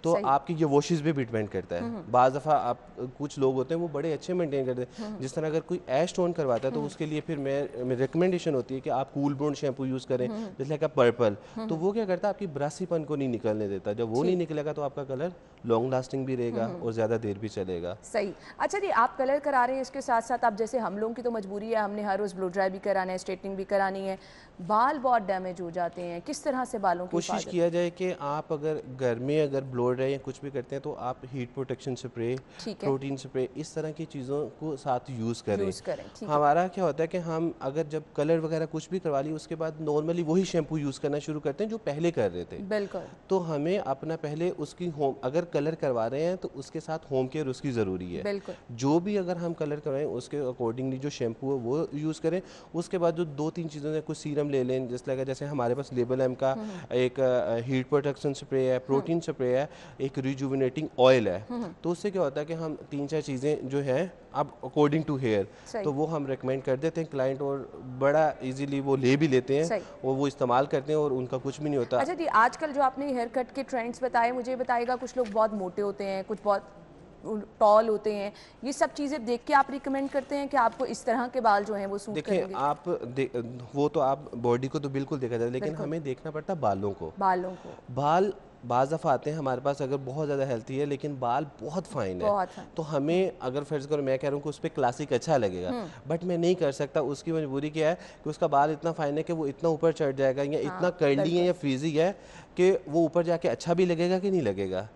तो आपकी ये वॉशेस भी डिपेंड करता है। बाज़ दफ़ा आप कुछ लोग होते हैं वो बड़े अच्छे मेंटेन करते हैं, जिस तरह अगर कोई ऐश टोन करवाता है तो उसके लिए फिर मैं रिकमेंडेशन होती है कि आप कूल ब्राउन शैम्पू यूज़ करें, जैसे का पर्पल। तो वो क्या करता है, आपकी ब्रासीपन को नहीं निकलने देता। जब वो नहीं निकलेगा तो आपका कलर लॉन्ग लास्टिंग भी रहेगा और ज़्यादा देर भी चलेगा। सही। अच्छा जी, आप कलर करा रहे हैं, इसके साथ साथ आप जैसे हम लोगों की तो मजबूरी है, हमने हर रोज़ रोज़ ब्लो ड्राई भी कराना है, स्ट्रेटनिंग भी करानी है, बाल बहुत डैमेज हो जाते हैं, किस तरह से बालों की कोशिश किया जाए कि आप अगर घर में अगर ब्लो ड्राई या कुछ भी करते हैं तो आप heat protection spray, protein spray, इस तरह की चीज़ों को साथ यूज़ करें। हमारा क्या होता है कि हम अगर जब कलर वगैरह कुछ भी करवा ली उसके बाद नॉर्मली वही शैम्पू यूज़ करना शुरू करते हैं जो पहले कर रहे थे। बिल्कुल। तो हमें अपना पहले उसकी होम, अगर कलर करवा रहे हैं तो उसके साथ होम केयर उसकी ज़रूरी है। बिल्कुल। जो भी अगर हम कलर करवाएं उसके अकॉर्डिंगली जो शैम्पू है वो यूज़ करें। उसके बाद जो 2-3 चीज़ों से कुछ सीरम ले लें, जैसे हमारे पास लेबल एम का एक हीट प्रोटेक्शन स्प्रे है, प्रोटीन स्प्रे है, एक रिजुविनेटिंग ऑयल है। तो उससे क्या होता है कि हम 3-4 चीज़ें जो हैं अब अकॉर्डिंग टू हेयर तो वो हम रेकमेंड कर देते हैं क्लाइंट, और बड़ा इजीली वो ले भी लेते हैं और वो इस्तेमाल करते हैं और उनका कुछ भी नहीं होता। अच्छा जी, आजकल जो आपने हेयर कट के ट्रेंड्स बताए, मुझे बताएगा, कुछ लोग बहुत मोटे होते हैं, कुछ बहुत टॉल होते हैं, ये सब चीज़ें देख के आप रिकमेंड करते हैं कि आपको इस तरह के बाल जो हैं वो सूट करेंगे? देखिए आप वो तो आप बॉडी को तो बिल्कुल देखा जाए, लेकिन हमें देखना पड़ता है बालों को। बाल बाज़ दफ़ा आते हैं हमारे पास अगर बहुत ज़्यादा हेल्थी है लेकिन बाल बहुत फाइन है, तो हमें अगर फर्ज करो मैं कह रहा हूँ कि उस पर क्लासिक अच्छा लगेगा, बट मैं नहीं कर सकता। उसकी मजबूरी क्या है कि उसका बाल इतना फाइन है कि वो इतना ऊपर चढ़ जाएगा या इतना कर्ली है या फ्रीजी है कि वो ऊपर जाके अच्छा भी लगेगा कि नहीं लगेगा।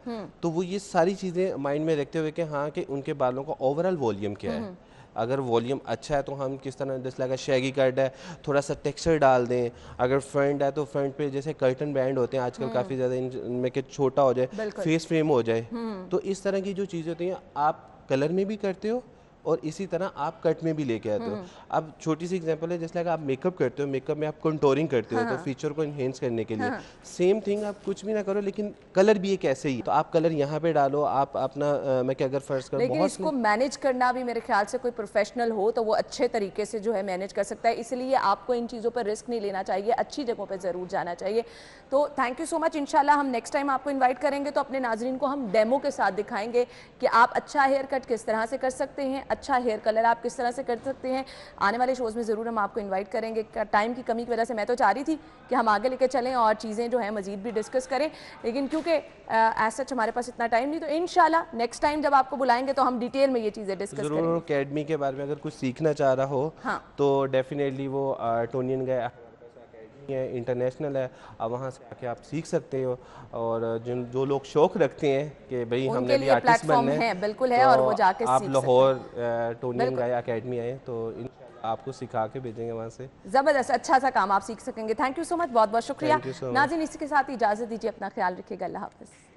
तो वो ये सारी चीज़ें माइंड में रखते हुए कि हाँ कि उनके बालों का ओवरऑल वॉल्यूम क्या है। अगर वॉल्यूम अच्छा है तो हम किस तरह, जैसे लगा शैगी कट है, थोड़ा सा टेक्सचर डाल दें। अगर फ्रंट है तो फ्रंट पे जैसे कर्टन बैंड होते हैं आजकल काफ़ी ज़्यादा, इनमें कि छोटा हो जाए, फेस फ्रेम हो जाए। तो इस तरह की जो चीज़ें होती हैं आप कलर में भी करते हो और इसी तरह आप कट में भी लेके आते हो। अब छोटी सी एग्जांपल है, जैसे अगर आप मेकअप करते हो, मेकअप में आप कंटूरिंग करते हो तो फीचर को इन्हेंस करने के लिए सेम थिंग आप कुछ भी ना करो लेकिन कलर भी एक ऐसे ही, तो आप कलर यहाँ पे डालो, आप अपना मैं क्या अगर फर्ज करूँ, लेकिन इसको मैनेज करना भी मेरे ख्याल से कोई प्रोफेशनल हो तो वो अच्छे तरीके से जो है मैनेज कर सकता है, इसलिए आपको इन चीज़ों पर रिस्क नहीं लेना चाहिए, अच्छी जगहों पर ज़रूर जाना चाहिए। तो थैंक यू सो मच। इंशाल्लाह हम नेक्स्ट टाइम आपको इन्वाइट करेंगे तो अपने नाजरीन को हम डेमो के साथ दिखाएंगे कि आप अच्छा हेयर कट किस तरह से कर सकते हैं, अच्छा हेयर कलर आप किस तरह से कर सकते हैं। आने वाले शोज़ में ज़रूर हम आपको इनवाइट करेंगे। टाइम की कमी की वजह से मैं तो चाह रही थी कि हम आगे लेके चलें और चीज़ें जो हैं मज़ीद भी डिस्कस करें, लेकिन क्योंकि एज सच हमारे पास इतना टाइम नहीं, तो इंशाल्लाह नेक्स्ट टाइम जब आपको बुलाएंगे तो हम डिटेल में ये चीज़ें डिस्कस करेंगे। ज़रूर अकेडमी के बारे में अगर कुछ सीखना चाह रहा हो तो डेफिनेटली वो टोनियन गए इंटरनेशनल है, अब वहाँ से आके आप सीख सकते हो। और जो लोग शौक रखते हैं कि भाई हमने भी आर्टिस्ट बनना है, बिल्कुल है, और वो जाके आप लाहौर टोनियन गाया अकेडमी आए तो आपको सिखा के भेजेंगे वहाँ से। ज़बरदस्त, अच्छा सा काम आप सीख सकेंगे। थैंक यू सो मच, बहुत बहुत शुक्रिया। नाज़रीन, इसी के साथ इजाज़त दीजिए, अपना ख्याल रखिएगा, अल्लाह हाफ़िज़।